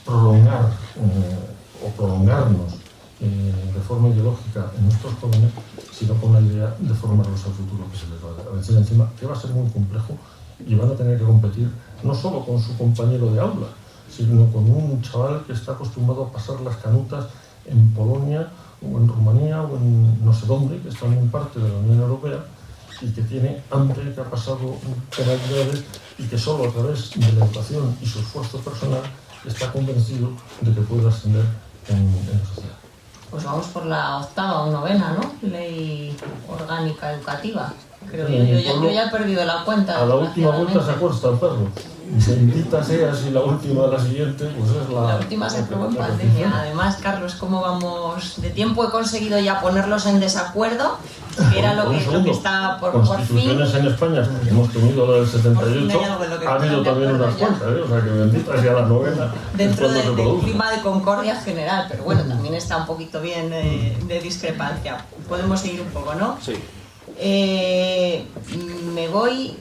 prolongar o prolongarnos de forma ideológica en nuestros jóvenes, sino con la idea de formarlos al futuro que se les va a vencer encima, que va a ser muy complejo, y van a tener que competir no solo con su compañero de aula, sino con un chaval que está acostumbrado a pasar las canutas en Polonia o en Rumanía o en no sé dónde, que es también parte de la Unión Europea, y que tiene hambre, que ha pasado penalidades y que solo a través de la educación y su esfuerzo personal está convencido de que puede ascender en la sociedad. Pues vamos por la 8ª o 9ª, ¿no? Ley orgánica educativa. Creo yo ya he perdido la cuenta. A la última vuelta se acuesta el perro. Bendita sea si la última de la siguiente, pues es la última se aprobó en pandemia. Además, Carlos, ¿cómo vamos de tiempo? He conseguido ya ponerlos en desacuerdo, que era lo que está por fin. Constituciones en España, hemos tenido la del 78, ha habido también unas cuantas, o sea que bendita sea la 9ª. Dentro del clima de concordia general, pero bueno, también está un poquito bien de discrepancia. Podemos seguir un poco, ¿no? Sí. Me voy,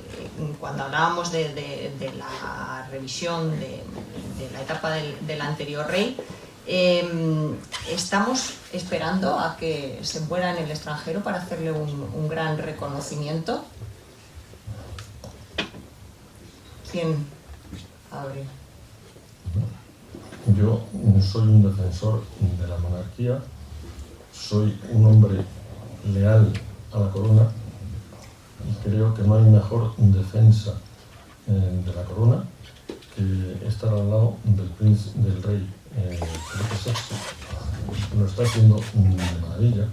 cuando hablábamos de la revisión de la etapa del anterior rey, estamos esperando a que se muera en el extranjero para hacerle un gran reconocimiento. ¿Quién abre? Yo soy un defensor de la monarquía, soy un hombre leal a la corona y creo que no hay mejor defensa de la corona que estar al lado del rey Felipe VI. Lo está haciendo de maravilla.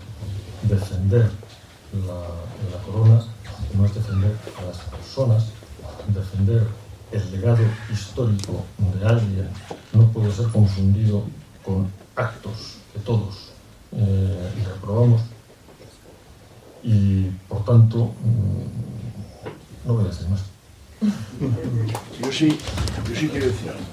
Defender la corona no es defender a las personas, defender el legado histórico de alguien no puede ser confundido con actos que todos reprobamos. Y por tanto, no voy a decir más. Yo sí quiero decir algo.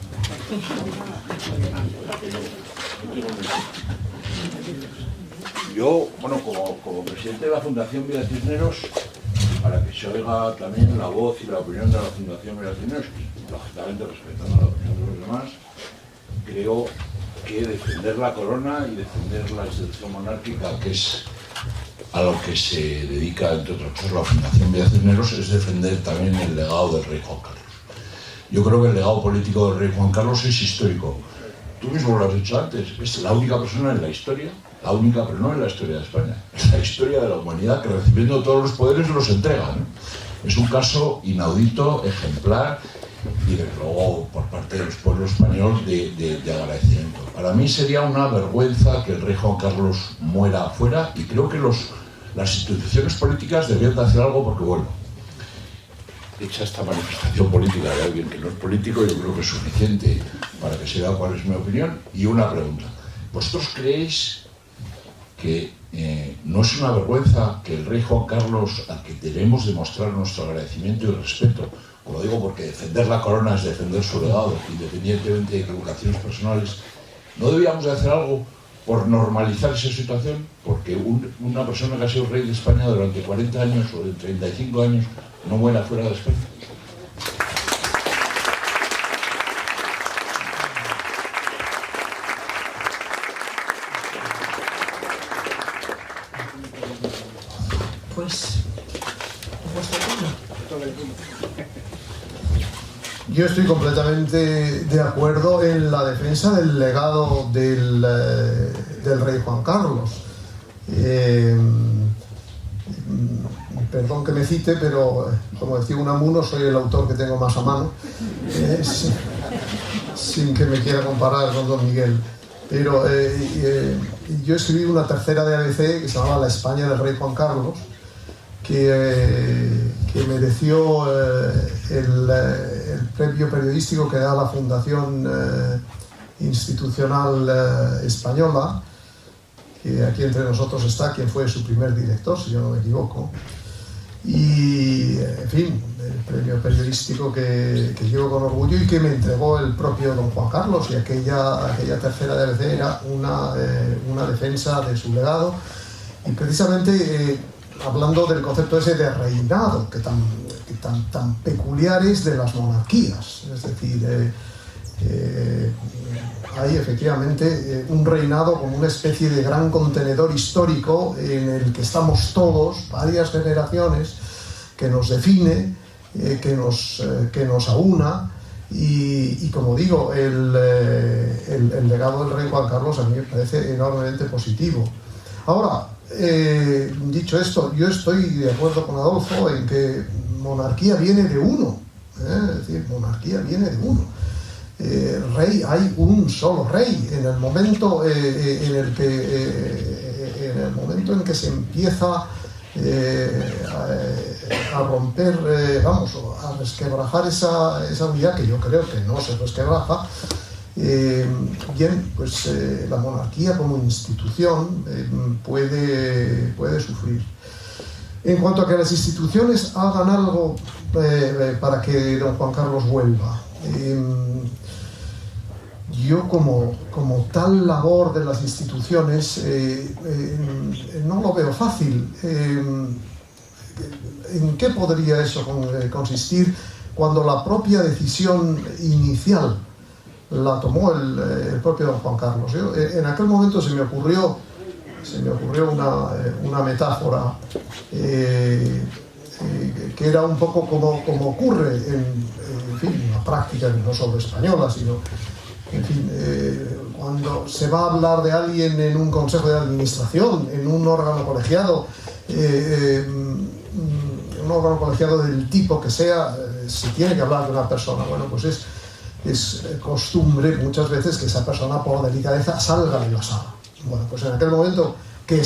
Yo, bueno, como presidente de la Fundación Vida Cisneros, para que se oiga también la voz y la opinión de la Fundación Vida Cisneros, y lógicamente respetando la opinión de los demás, creo que defender la corona y defender la institución monárquica, que es a lo que se dedica, entre otras cosas, la Fundación Vida Cisneros, es defender también el legado del rey Juan Carlos. Yo creo que el legado político del rey Juan Carlos es histórico. Tú mismo lo has dicho antes, es la única persona en la historia, la única, pero no en la historia de España, es la historia de la humanidad que recibiendo todos los poderes los entrega, ¿no? Es un caso inaudito, ejemplar, y desde luego por parte del pueblo español de agradecimiento. Para mí sería una vergüenza que el rey Juan Carlos muera afuera, y creo que las instituciones políticas deberían de hacer algo porque, bueno, hecha esta manifestación política de alguien que no es político, yo creo que es suficiente para que se vea cuál es mi opinión. Y una pregunta: ¿vosotros creéis que no es una vergüenza que el rey Juan Carlos, al que debemos demostrar nuestro agradecimiento y respeto, os lo digo porque defender la corona es defender su legado, independientemente de equivocaciones personales, no debíamos de hacer algo por normalizar esa situación? Porque una persona que ha sido rey de España durante 40 años o de 35 años no muera fuera de España. Pues, vuestro turno. Yo estoy completamente de acuerdo en la defensa del legado del rey Juan Carlos. Perdón que me cite, pero como decía Unamuno, soy el autor que tengo más a mano, sin que me quiera comparar con Don Miguel. Pero yo escribí una tercera de ABC que se llamaba La España del rey Juan Carlos, que mereció el premio periodístico que da la Fundación Institucional Española, que aquí entre nosotros está quien fue su primer director, si yo no me equivoco. Y, en fin, el premio periodístico que llevo con orgullo y que me entregó el propio don Juan Carlos, y aquella tercera de ABC era una defensa de su legado. Y precisamente hablando del concepto ese de reinado, que tan peculiar es de las monarquías, es decir, hay efectivamente un reinado como una especie de gran contenedor histórico en el que estamos todos, varias generaciones, que nos define, que nos aúna, y como digo, el el legado del rey Juan Carlos a mí me parece enormemente positivo. Ahora, dicho esto, yo estoy de acuerdo con Adolfo en que monarquía viene de uno, es decir, monarquía viene de uno. Rey, hay un solo rey. En el momento en el que se empieza a romper, a resquebrajar esa unidad, que yo creo que no se resquebraja, bien, pues la monarquía como institución puede sufrir. En cuanto a que las instituciones hagan algo para que don Juan Carlos vuelva, yo como tal labor de las instituciones no lo veo fácil. ¿En qué podría eso consistir cuando la propia decisión inicial la tomó el propio don Juan Carlos? En aquel momento se me ocurrió una metáfora que era un poco como ocurre en una práctica no solo española, sino cuando se va a hablar de alguien en un consejo de administración, en un órgano colegiado, del tipo que sea, se tiene que hablar de una persona. Bueno, pues es costumbre muchas veces que esa persona por delicadeza salga de la sala. Bueno, pues en aquel momento que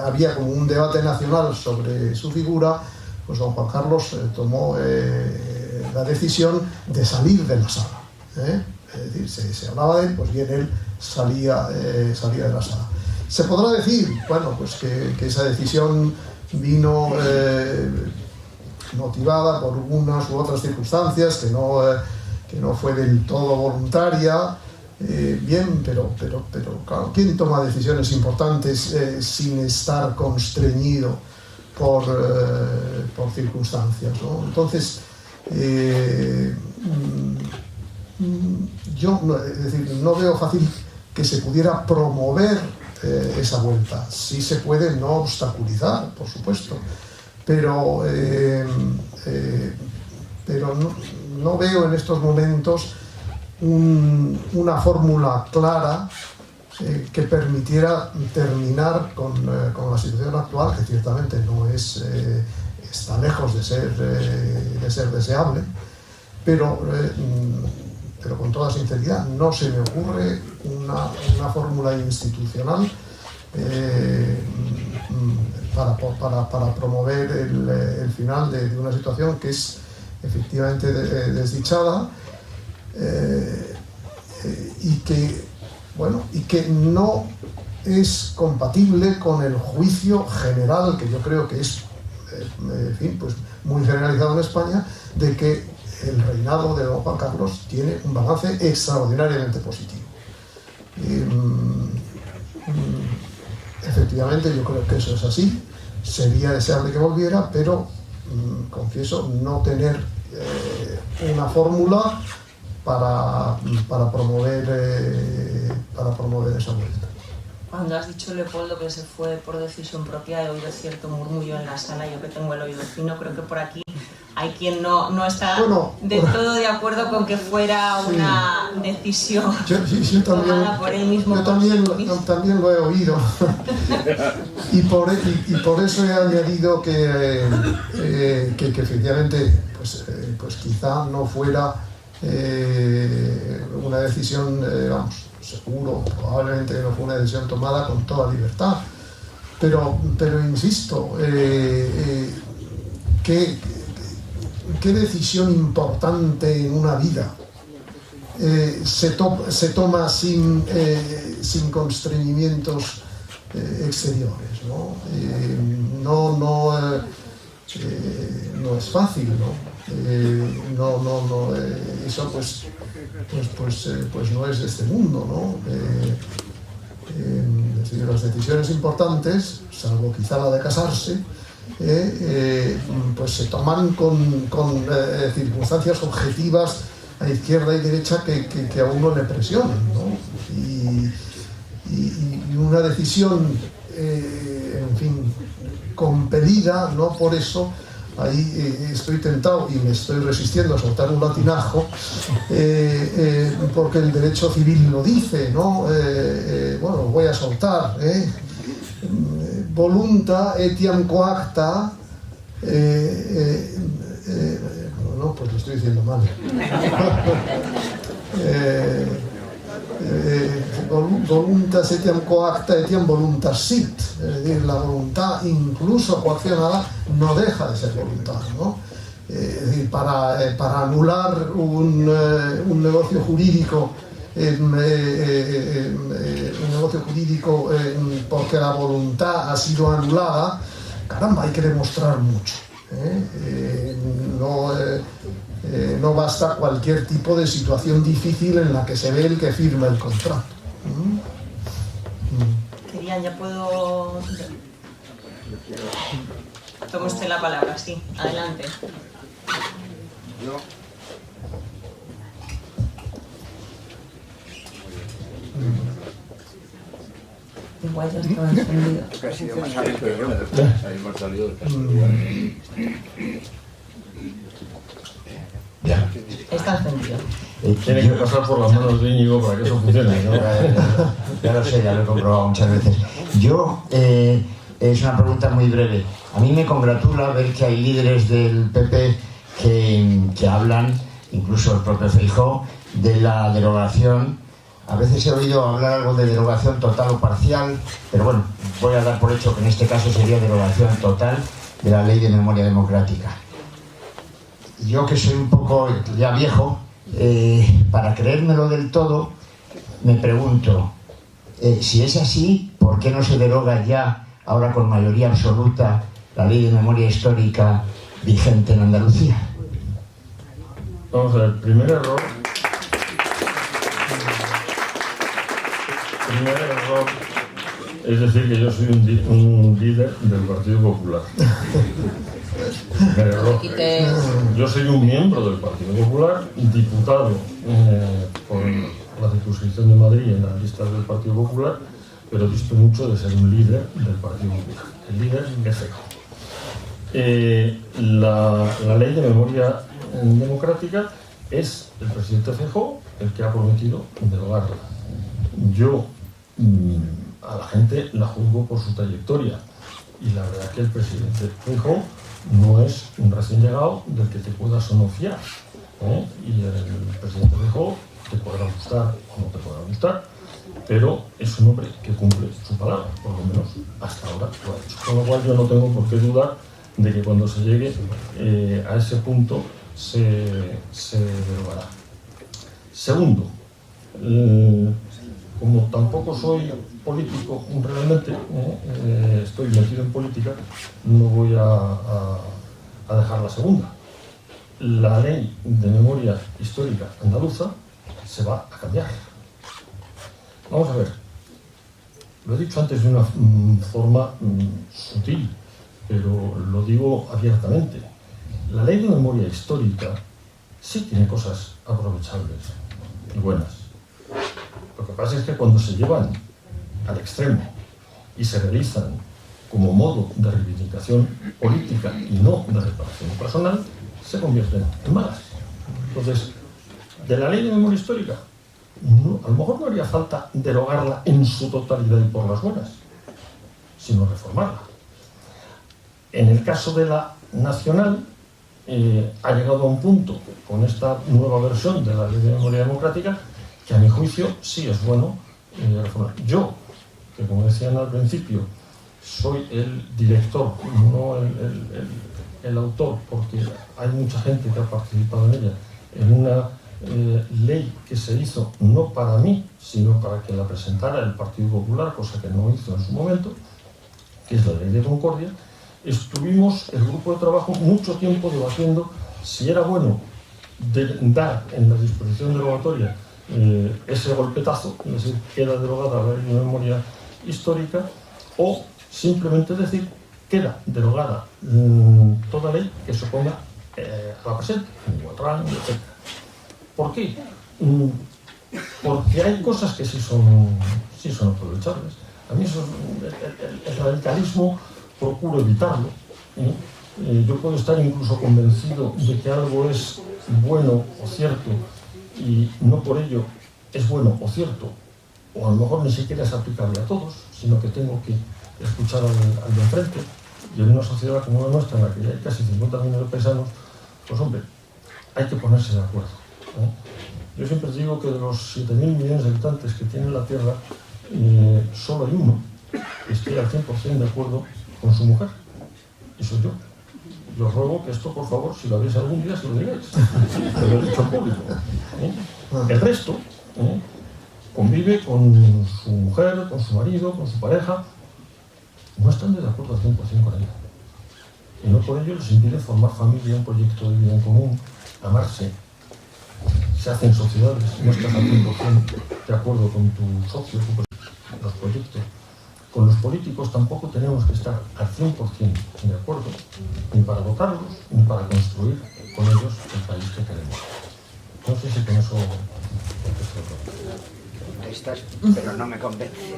había como un debate nacional sobre su figura, pues don Juan Carlos tomó la decisión de salir de la sala. Es decir, se hablaba de él, pues bien, él salía de la sala. Se podrá decir, bueno, pues que esa decisión vino motivada por unas u otras circunstancias, que no fue del todo voluntaria, bien, pero claro, ¿quién toma decisiones importantes sin estar constreñido por circunstancias, ¿no? Entonces, yo no veo fácil que se pudiera promover esa vuelta. Sí se puede no obstaculizar, por supuesto, pero no veo en estos momentos una fórmula clara que permitiera terminar con la situación actual, que ciertamente no está lejos de ser deseable, pero con toda sinceridad no se me ocurre una fórmula institucional para promover el final de una situación que es efectivamente desdichada, y que no es compatible con el juicio general, que yo creo que es pues muy generalizado en España, de que el reinado de don Juan Carlos tiene un balance extraordinariamente positivo. Efectivamente, yo creo que eso es así. Sería deseable que volviera, pero confieso no tener una fórmula para promover esa vuelta. Cuando has dicho, Leopoldo, que se fue por decisión propia, he oído cierto murmullo en la sala. Yo que tengo el oído fino, creo que por aquí hay quien no está del todo de acuerdo con que fuera una decisión tomada por él mismo. Yo también lo he oído. y por eso he añadido que efectivamente pues quizá no fuera una decisión, seguro, probablemente no fue una decisión tomada con toda libertad. Pero insisto, ¿qué decisión importante en una vida se toma sin constreñimientos exteriores, ¿no? No es fácil, ¿no? Eso pues no es de este mundo, ¿no? Es decir, las decisiones importantes, salvo quizá la de casarse, pues se toman con circunstancias objetivas a izquierda y derecha que a uno le presionan, ¿no? Y una decisión, compelida, no por eso, ahí estoy tentado y me estoy resistiendo a soltar un latinajo, porque el derecho civil lo dice, ¿no? Bueno, lo voy a soltar, volunta etiam coacta, no, pues lo estoy diciendo mal. Voluntas etiam coacta etiam voluntas sit, es decir, la voluntad incluso coaccionada no deja de ser voluntad, ¿no? Es decir, para anular un negocio jurídico, porque la voluntad ha sido anulada, caramba, hay que demostrar mucho. No basta cualquier tipo de situación difícil en la que se ve el que firma el contrato. Querían, ya puedo... Toma usted la palabra, sí, adelante. Yo. Igual ya estaba encendido. Casi demasiado, pero bueno, ahí me ha salido el caso. Ya. Está encendido. Tiene que pasar por las manos de Íñigo para que eso funcione, ¿no? Ya lo sé, ya lo he comprobado muchas veces. Yo, es una pregunta muy breve. A mí me congratula ver que hay líderes del PP que hablan, incluso el propio Feijóo, de la derogación. A veces he oído hablar algo de derogación total o parcial, pero bueno, voy a dar por hecho que en este caso sería derogación total de la Ley de Memoria Democrática. Yo, que soy un poco ya viejo, para creérmelo del todo, me pregunto, si es así, ¿por qué no se deroga ya, ahora con mayoría absoluta, la Ley de Memoria Histórica vigente en Andalucía? Vamos a ver, primer error es decir que yo soy un líder del Partido Popular. Primer error. Yo soy un miembro del Partido Popular, diputado por la circunscripción de Madrid en las listas del Partido Popular, pero visto mucho de ser un líder del Partido Popular, el líder de Feijóo. La Ley de Memoria Democrática es el presidente Feijóo el que ha prometido derogarla. Yo a la gente la juzgo por su trayectoria, y la verdad es que el presidente Feijóo no es un recién llegado del que te puedas o no fiar, y el presidente Feijóo te podrá gustar o no te podrá gustar, pero es un hombre que cumple su palabra, por lo menos hasta ahora lo ha hecho. Con lo cual yo no tengo por qué dudar de que cuando se llegue a ese punto se derogará. Segundo, como tampoco soy político realmente, estoy metido en política, no voy a dejar la segunda. La Ley de Memoria Histórica Andaluza se va a cambiar. Vamos a ver, lo he dicho antes de una forma sutil, pero lo digo abiertamente. La Ley de Memoria Histórica sí tiene cosas aprovechables y buenas. Lo que pasa es que cuando se llevan al extremo y se realizan como modo de reivindicación política y no de reparación personal, se convierten en malas. Entonces, de la Ley de Memoria Histórica, a lo mejor no haría falta derogarla en su totalidad y por las buenas, sino reformarla. En el caso de la nacional, ha llegado a un punto con esta nueva versión de la Ley de Memoria Democrática que a mi juicio sí es bueno reformar. Yo, que como decían al principio, soy el director, no el autor, porque hay mucha gente que ha participado en ella, en una ley que se hizo no para mí, sino para que la presentara el Partido Popular, cosa que no hizo en su momento, que es la Ley de Concordia. Estuvimos, el grupo de trabajo, mucho tiempo debatiendo si era bueno dar en la disposición derogatoria ese golpetazo, es decir, queda derogada la Ley de Memoria Histórica, o simplemente decir queda derogada toda ley que se oponga a la presente, igual rango, etc. ¿Por qué? Porque hay cosas que sí son aprovechables. A mí eso, el radicalismo procuro evitarlo, Yo puedo estar incluso convencido de que algo es bueno o cierto y no por ello es bueno o cierto, o a lo mejor ni siquiera es aplicable a todos, sino que tengo que escuchar al de enfrente. Y en una sociedad como la nuestra, en la que ya hay casi 50 millones de paisanos, pues hombre, hay que ponerse de acuerdo, ¿eh? Yo siempre digo que de los 7.000 millones de habitantes que tiene la Tierra, solo hay uno que esté al 100% de acuerdo con su mujer, y soy yo. Yo ruego que esto, por favor, si lo veis algún día, se lo digáis. Te lo he dicho en público, ¿eh? El resto convive con su mujer, con su marido, con su pareja. No están de acuerdo al 100% con ella. Y no por ello les impide formar familia, un proyecto de vida en común, amarse. Se hacen sociedades, no estás al 100% de acuerdo con tu socio, los proyectos. Con los políticos tampoco tenemos que estar al 100% de acuerdo, ni para votarlos, ni para construir con ellos el país que queremos. No sé si con eso contestas, pero no me convence.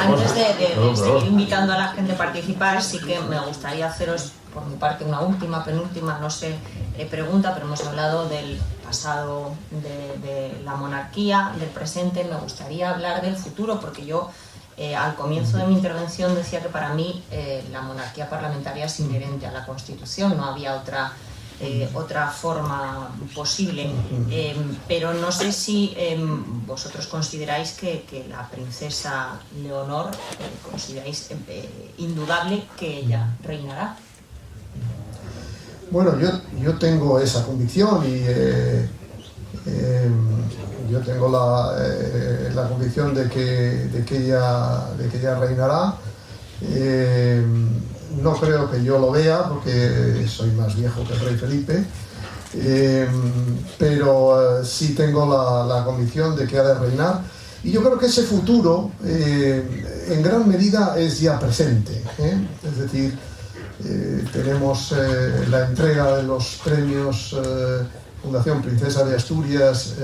Antes de seguir invitando a la gente a participar, sí que me gustaría haceros, por mi parte, una última, penúltima, no sé, pregunta, pero hemos hablado del pasado de la monarquía, del presente. Me gustaría hablar del futuro, porque yo al comienzo de mi intervención decía que para mí la monarquía parlamentaria es inherente a la Constitución, no había otra forma posible, pero no sé si vosotros consideráis que la princesa Leonor, consideráis indudable que ella reinará. Bueno, yo tengo esa convicción y yo tengo la convicción de que ella reinará. No creo que yo lo vea, porque soy más viejo que el rey Felipe, pero sí tengo la convicción de que ha de reinar. Y yo creo que ese futuro, en gran medida, es ya presente, ¿eh? Es decir, tenemos la entrega de los premios Fundación Princesa de Asturias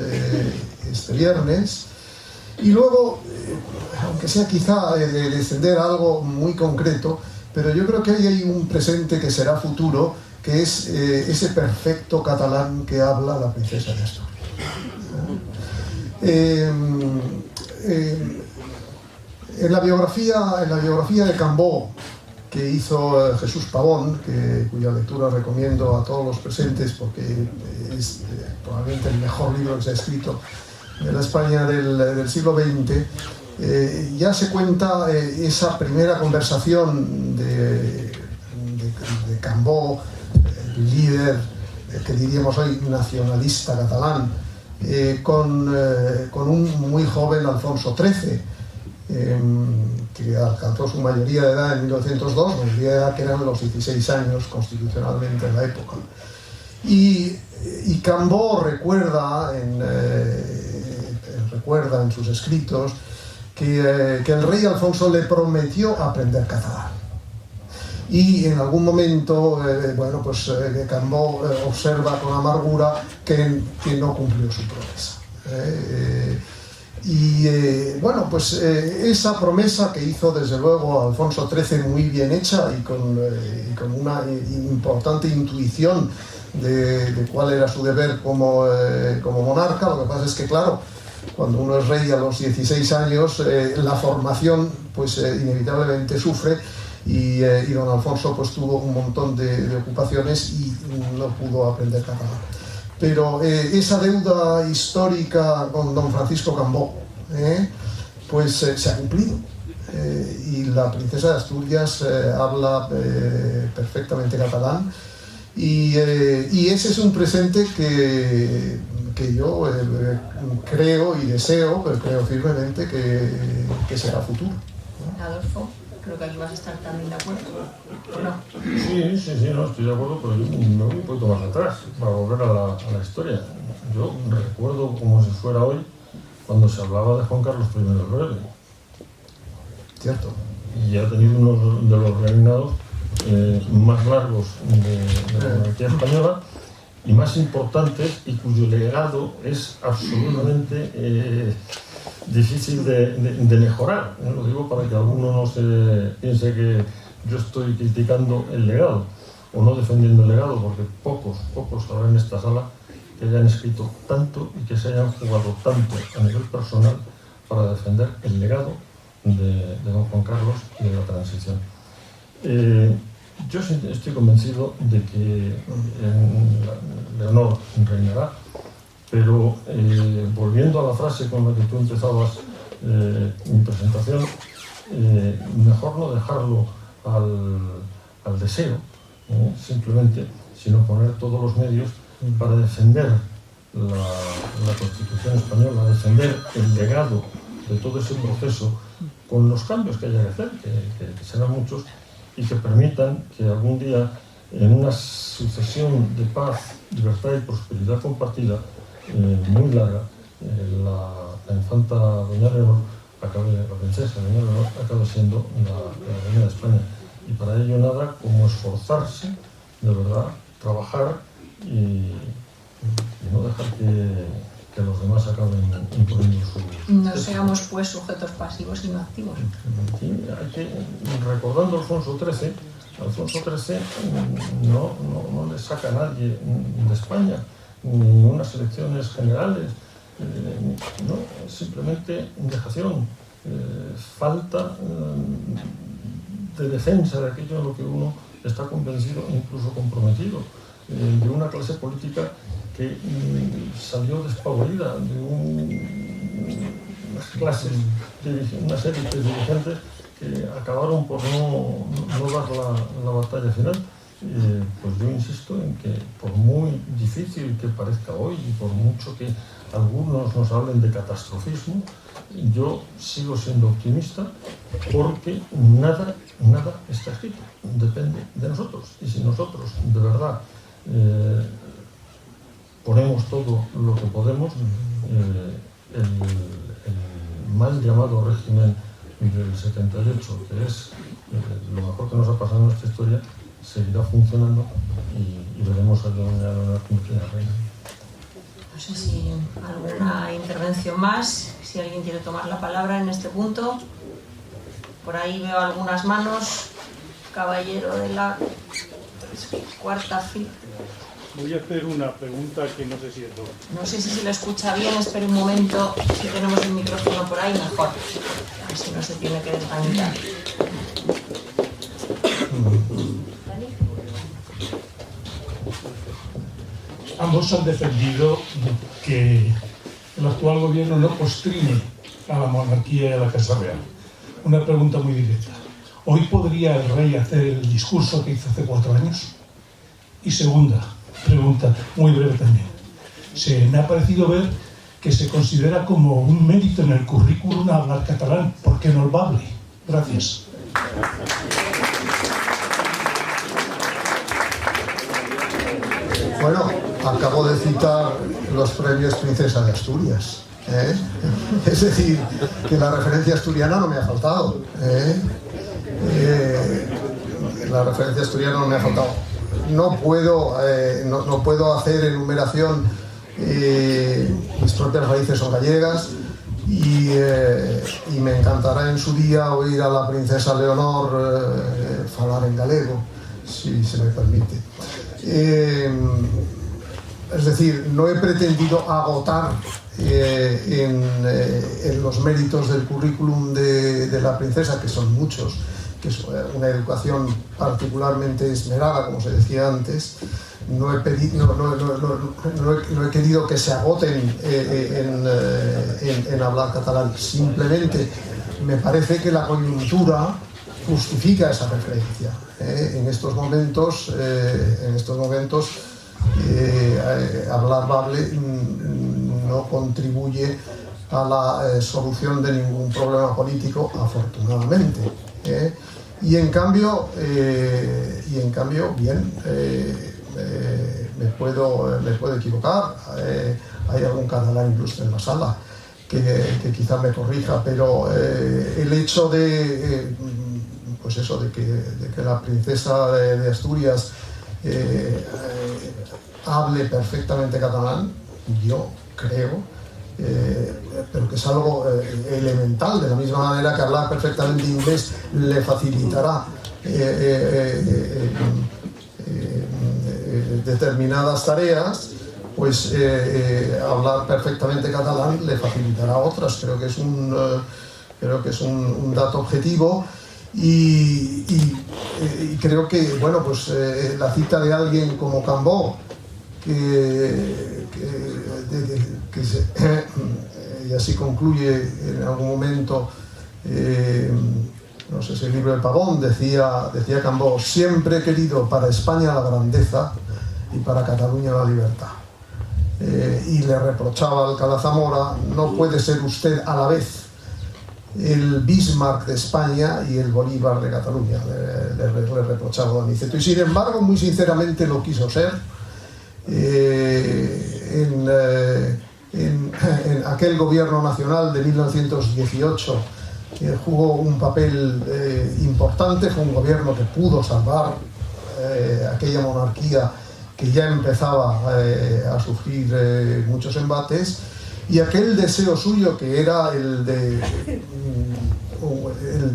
este viernes, y luego, aunque sea quizá descender a algo muy concreto, pero yo creo que ahí hay un presente que será futuro, que es ese perfecto catalán que habla la princesa de Asturias. En la biografía de Cambó, que hizo Jesús Pavón, cuya lectura recomiendo a todos los presentes porque es probablemente el mejor libro que se ha escrito de la España del siglo XX, ya se cuenta esa primera conversación de Cambó, el líder, que diríamos hoy nacionalista catalán, con un muy joven Alfonso XIII, que alcanzó su mayoría de edad en 1902, mayoría de edad que eran los 16 años constitucionalmente en la época. Y Cambó recuerda en sus escritos que el rey Alfonso le prometió aprender catalán. Y en algún momento, Cambó observa con amargura que no cumplió su promesa. Esa promesa que hizo desde luego Alfonso XIII muy bien hecha y con una importante intuición de cuál era su deber como monarca. Lo que pasa es que, claro, cuando uno es rey a los 16 años, la formación inevitablemente sufre, y don Alfonso tuvo un montón de ocupaciones y no pudo aprender catalán. Pero esa deuda histórica con don Francisco Cambó se ha cumplido, y la princesa de Asturias habla perfectamente catalán, y ese es un presente que yo creo y deseo, pero creo firmemente que será futuro. Adolfo, creo que aquí vas a estar también de acuerdo, ¿o no? Sí, no estoy de acuerdo, pero yo me voy un poquito más atrás para volver a la historia. Yo recuerdo como si fuera hoy cuando se hablaba de Juan Carlos I el Rebelde. Cierto. Y ha tenido uno de los reinados más largos de la monarquía española y más importantes, y cuyo legado es absolutamente difícil de mejorar. Lo digo para que alguno no se piense que yo estoy criticando el legado. o no defendiendo el legado, porque pocos habrá en esta sala que hayan escrito tanto y que se hayan jugado tanto a nivel personal para defender el legado de don Juan Carlos y de la transición. Yo estoy convencido de que Leonor reinará, pero volviendo a la frase con la que tú empezabas mi presentación, mejor no dejarlo al deseo, simplemente, sino poner todos los medios para defender la Constitución española, defender el legado de todo ese proceso, con los cambios que haya que hacer, que serán muchos, y que permitan que algún día, en una sucesión de paz, libertad y prosperidad compartida muy larga, la infanta doña Leonor, la princesa doña Leonor, acabe siendo la reina de España. Y para ello nada como esforzarse, de verdad, trabajar y no dejar que los demás acaben imponiendo sus... No seamos pues sujetos pasivos sino activos. Sí, hay que, recordando a Alfonso XIII no le saca a nadie de España, ni unas elecciones generales, no, simplemente dejación, falta de defensa de aquello en lo que uno está convencido e incluso comprometido, de una clase política que salió despavorida, de unas clases, unas élites dirigentes que acabaron por no dar la batalla final. Pues yo insisto en que, por muy difícil que parezca hoy y por mucho que algunos nos hablen de catastrofismo, yo sigo siendo optimista, porque nada está escrito, depende de nosotros. Y si nosotros de verdad ponemos todo lo que podemos, el mal llamado régimen del 78, que es lo mejor que nos ha pasado en nuestra historia, seguirá funcionando y veremos a doña Leonor convertida en reina. No sé si alguna intervención más, si alguien quiere tomar la palabra en este punto. Por ahí veo algunas manos. Caballero de la cuarta fila. Voy a hacer una pregunta que no sé si es doble. No sé si se lo escucha bien, espere un momento. Si tenemos el micrófono por ahí, mejor. Así no se tiene que desganitar. Ambos han defendido que el actual gobierno no postrime a la monarquía y a la Casa Real. Una pregunta muy directa. ¿Hoy podría el rey hacer el discurso que hizo hace 4 años? Y segunda pregunta, muy breve también. Me ha parecido ver que se considera como un mérito en el currículum hablar catalán. ¿Por qué no lo hable? Gracias. Bueno, acabo de citar los premios Princesa de Asturias. Es decir, que la referencia asturiana no me ha faltado. La referencia asturiana no me ha faltado. No puedo hacer enumeración. Mis propias raíces son gallegas y me encantará en su día oír a la princesa Leonor falar en galego, si se me permite. Es decir, no he pretendido agotar en los méritos del currículum de la princesa, que son muchos, que es una educación particularmente esmerada, como se decía antes. No he querido que se agoten en hablar catalán. Simplemente me parece que la coyuntura justifica esa referencia. En estos momentos hablar bable no contribuye a la solución de ningún problema político, afortunadamente. Y en cambio, bien, me puedo equivocar. Hay algún catalán incluso en la sala que quizá me corrija, pero el hecho de que la princesa de Asturias hable perfectamente catalán, yo creo, pero que es algo elemental, de la misma manera que hablar perfectamente inglés le facilitará determinadas tareas, pues hablar perfectamente catalán le facilitará otras. Creo que es un dato objetivo. Y creo que, bueno, pues la cita de alguien como Cambó, y así concluye en algún momento, no sé si el libro de Pavón, decía Cambó: siempre he querido para España la grandeza y para Cataluña la libertad. Y le reprochaba a Alcalá Zamora: no puede ser usted a la vez el Bismarck de España y el Bolívar de Cataluña, le reprochaba Don Aniceto. Y sin embargo, muy sinceramente lo quiso ser. En aquel gobierno nacional de 1918 jugó un papel importante. Fue un gobierno que pudo salvar aquella monarquía que ya empezaba a sufrir muchos embates, y aquel deseo suyo, que era el de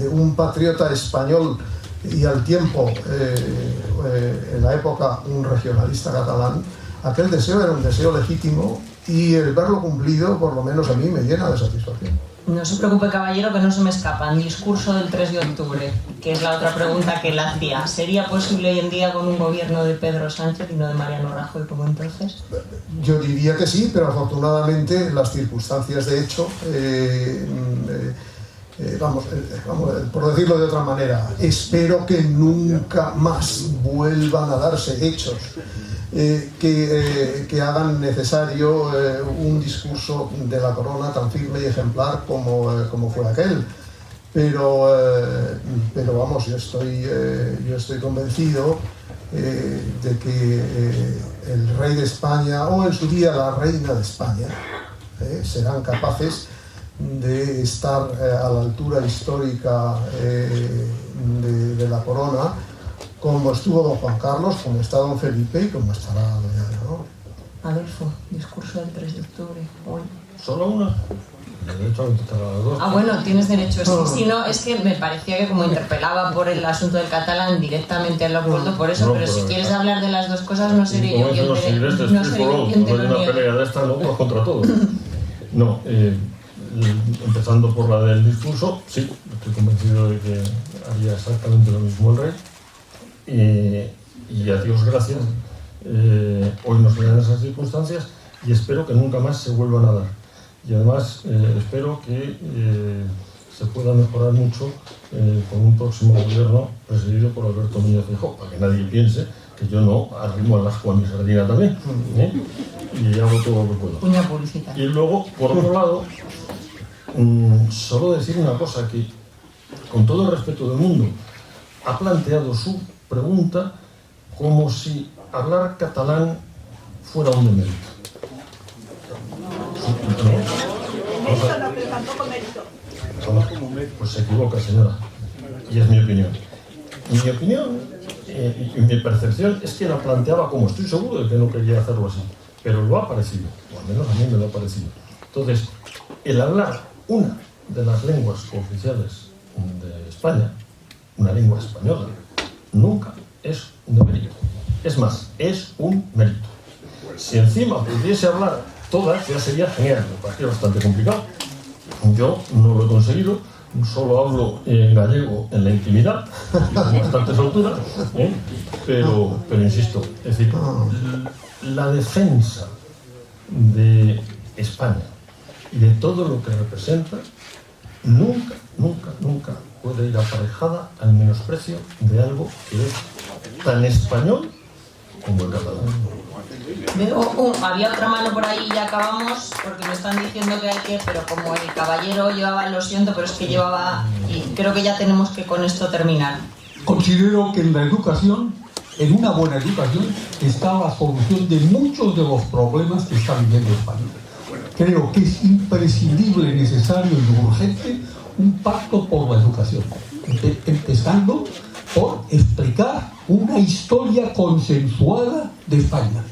un patriota español y al tiempo, en la época, un regionalista catalán, aquel deseo era un deseo legítimo, y el verlo cumplido, por lo menos a mí, me llena de satisfacción. No se preocupe, caballero, que no se me escapan. Discurso del 3 de octubre, que es la otra pregunta que él hacía. ¿Sería posible hoy en día con un gobierno de Pedro Sánchez y no de Mariano Rajoy como entonces? Yo diría que sí, pero afortunadamente las circunstancias de hecho, por decirlo de otra manera, espero que nunca más vuelvan a darse hechos que hagan necesario un discurso de la corona tan firme y ejemplar como fue aquel. Pero vamos, yo estoy convencido de que el rey de España, o en su día la reina de España, serán capaces de estar a la altura histórica de la corona, como estuvo don Juan Carlos, como está don Felipe y como estará doña Leonor. Adolfo, discurso del 3 de octubre, hoy. ¿Solo una? Derecho a contestar a las dos. Ah, bueno, tienes derecho. Si no, es que me parecía que como interpelaba por el asunto del catalán directamente a Leopoldo, por eso, pero si quieres hablar de las dos cosas, no seré yo quien te lo una pelea de estas locos contra todos. No, empezando por la del discurso, sí, estoy convencido de que haría exactamente lo mismo el rey. Y a Dios gracias, hoy nos dan esas circunstancias, y espero que nunca más se vuelvan a dar. Y además espero que se pueda mejorar mucho con un próximo gobierno presidido por Alberto Núñez Feijóo, para que nadie piense que yo no arrimo al asco a mi sardina también, y hago todo lo que puedo. Una publicidad. Y luego, por otro lado, solo decir una cosa, que con todo el respeto del mundo ha planteado su pregunta como si hablar catalán fuera un demérito. Pues se equivoca, señora, y es mi opinión. Mi opinión y mi percepción es que la planteaba como, estoy seguro de que no quería hacerlo así, pero lo ha parecido, o al menos a mí me lo ha parecido. Entonces, el hablar una de las lenguas oficiales de España, una lengua española, nunca es un demérito. Es más, es un mérito. Si encima pudiese hablar todas, ya sería genial, me parece bastante complicado. Yo no lo he conseguido, solo hablo en gallego en la intimidad, con bastante soltura, pero insisto, es decir, la defensa de España y de todo lo que representa nunca, nunca, nunca puede ir aparejada al menosprecio de algo que es tan español como el catalán. Había otra mano por ahí y ya acabamos, porque me están diciendo que hay que, pero como el caballero llevaba, lo siento, pero es que llevaba, y creo que ya tenemos que con esto terminar. Considero que en la educación, en una buena educación, está la solución de muchos de los problemas que está viviendo España. Creo que es imprescindible, necesario y urgente un pacto por la educación, empezando por explicar una historia consensuada de España.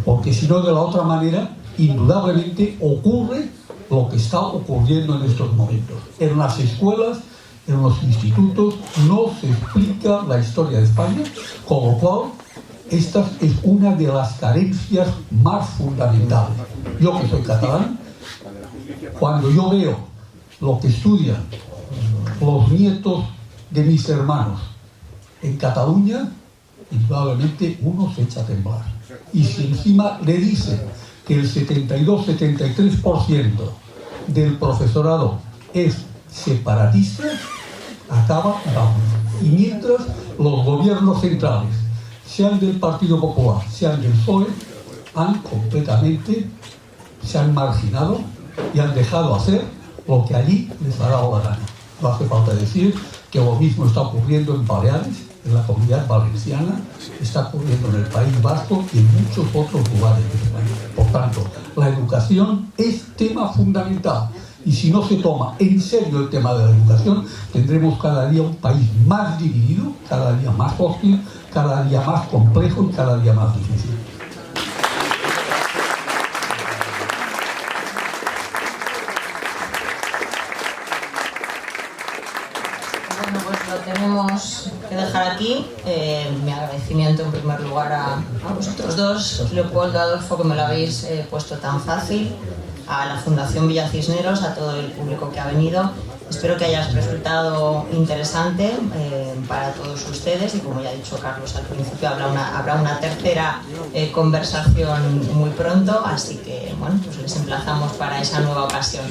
Porque si no, de la otra manera, indudablemente ocurre lo que está ocurriendo en estos momentos. En las escuelas, en los institutos, no se explica la historia de España, con lo cual Esta es una de las carencias más fundamentales. Yo que soy catalán, cuando yo veo lo que estudian los nietos de mis hermanos en Cataluña, indudablemente uno se echa a temblar. Y si encima le dicen que el 72-73% del profesorado es separatista, acaba vamos. Y mientras los gobiernos centrales, sean del Partido Popular, sean del PSOE, se han marginado y han dejado hacer lo que allí les ha dado la gana. No hace falta decir que lo mismo está ocurriendo en Baleares, en la Comunidad Valenciana, está ocurriendo en el País Vasco y en muchos otros lugares de España. Por tanto, la educación es tema fundamental. Y si no se toma en serio el tema de la educación, tendremos cada día un país más dividido, cada día más hostil, cada día más complejo y cada día más difícil. Bueno, pues lo tenemos que dejar aquí. Mi agradecimiento en primer lugar a vosotros dos, Leopoldo, Adolfo, que me lo habéis puesto tan fácil, a la Fundación Villa Cisneros, a todo el público que ha venido. Espero que haya resultado interesante para todos ustedes y, como ya ha dicho Carlos al principio, habrá una tercera conversación muy pronto, así que bueno, pues les emplazamos para esa nueva ocasión.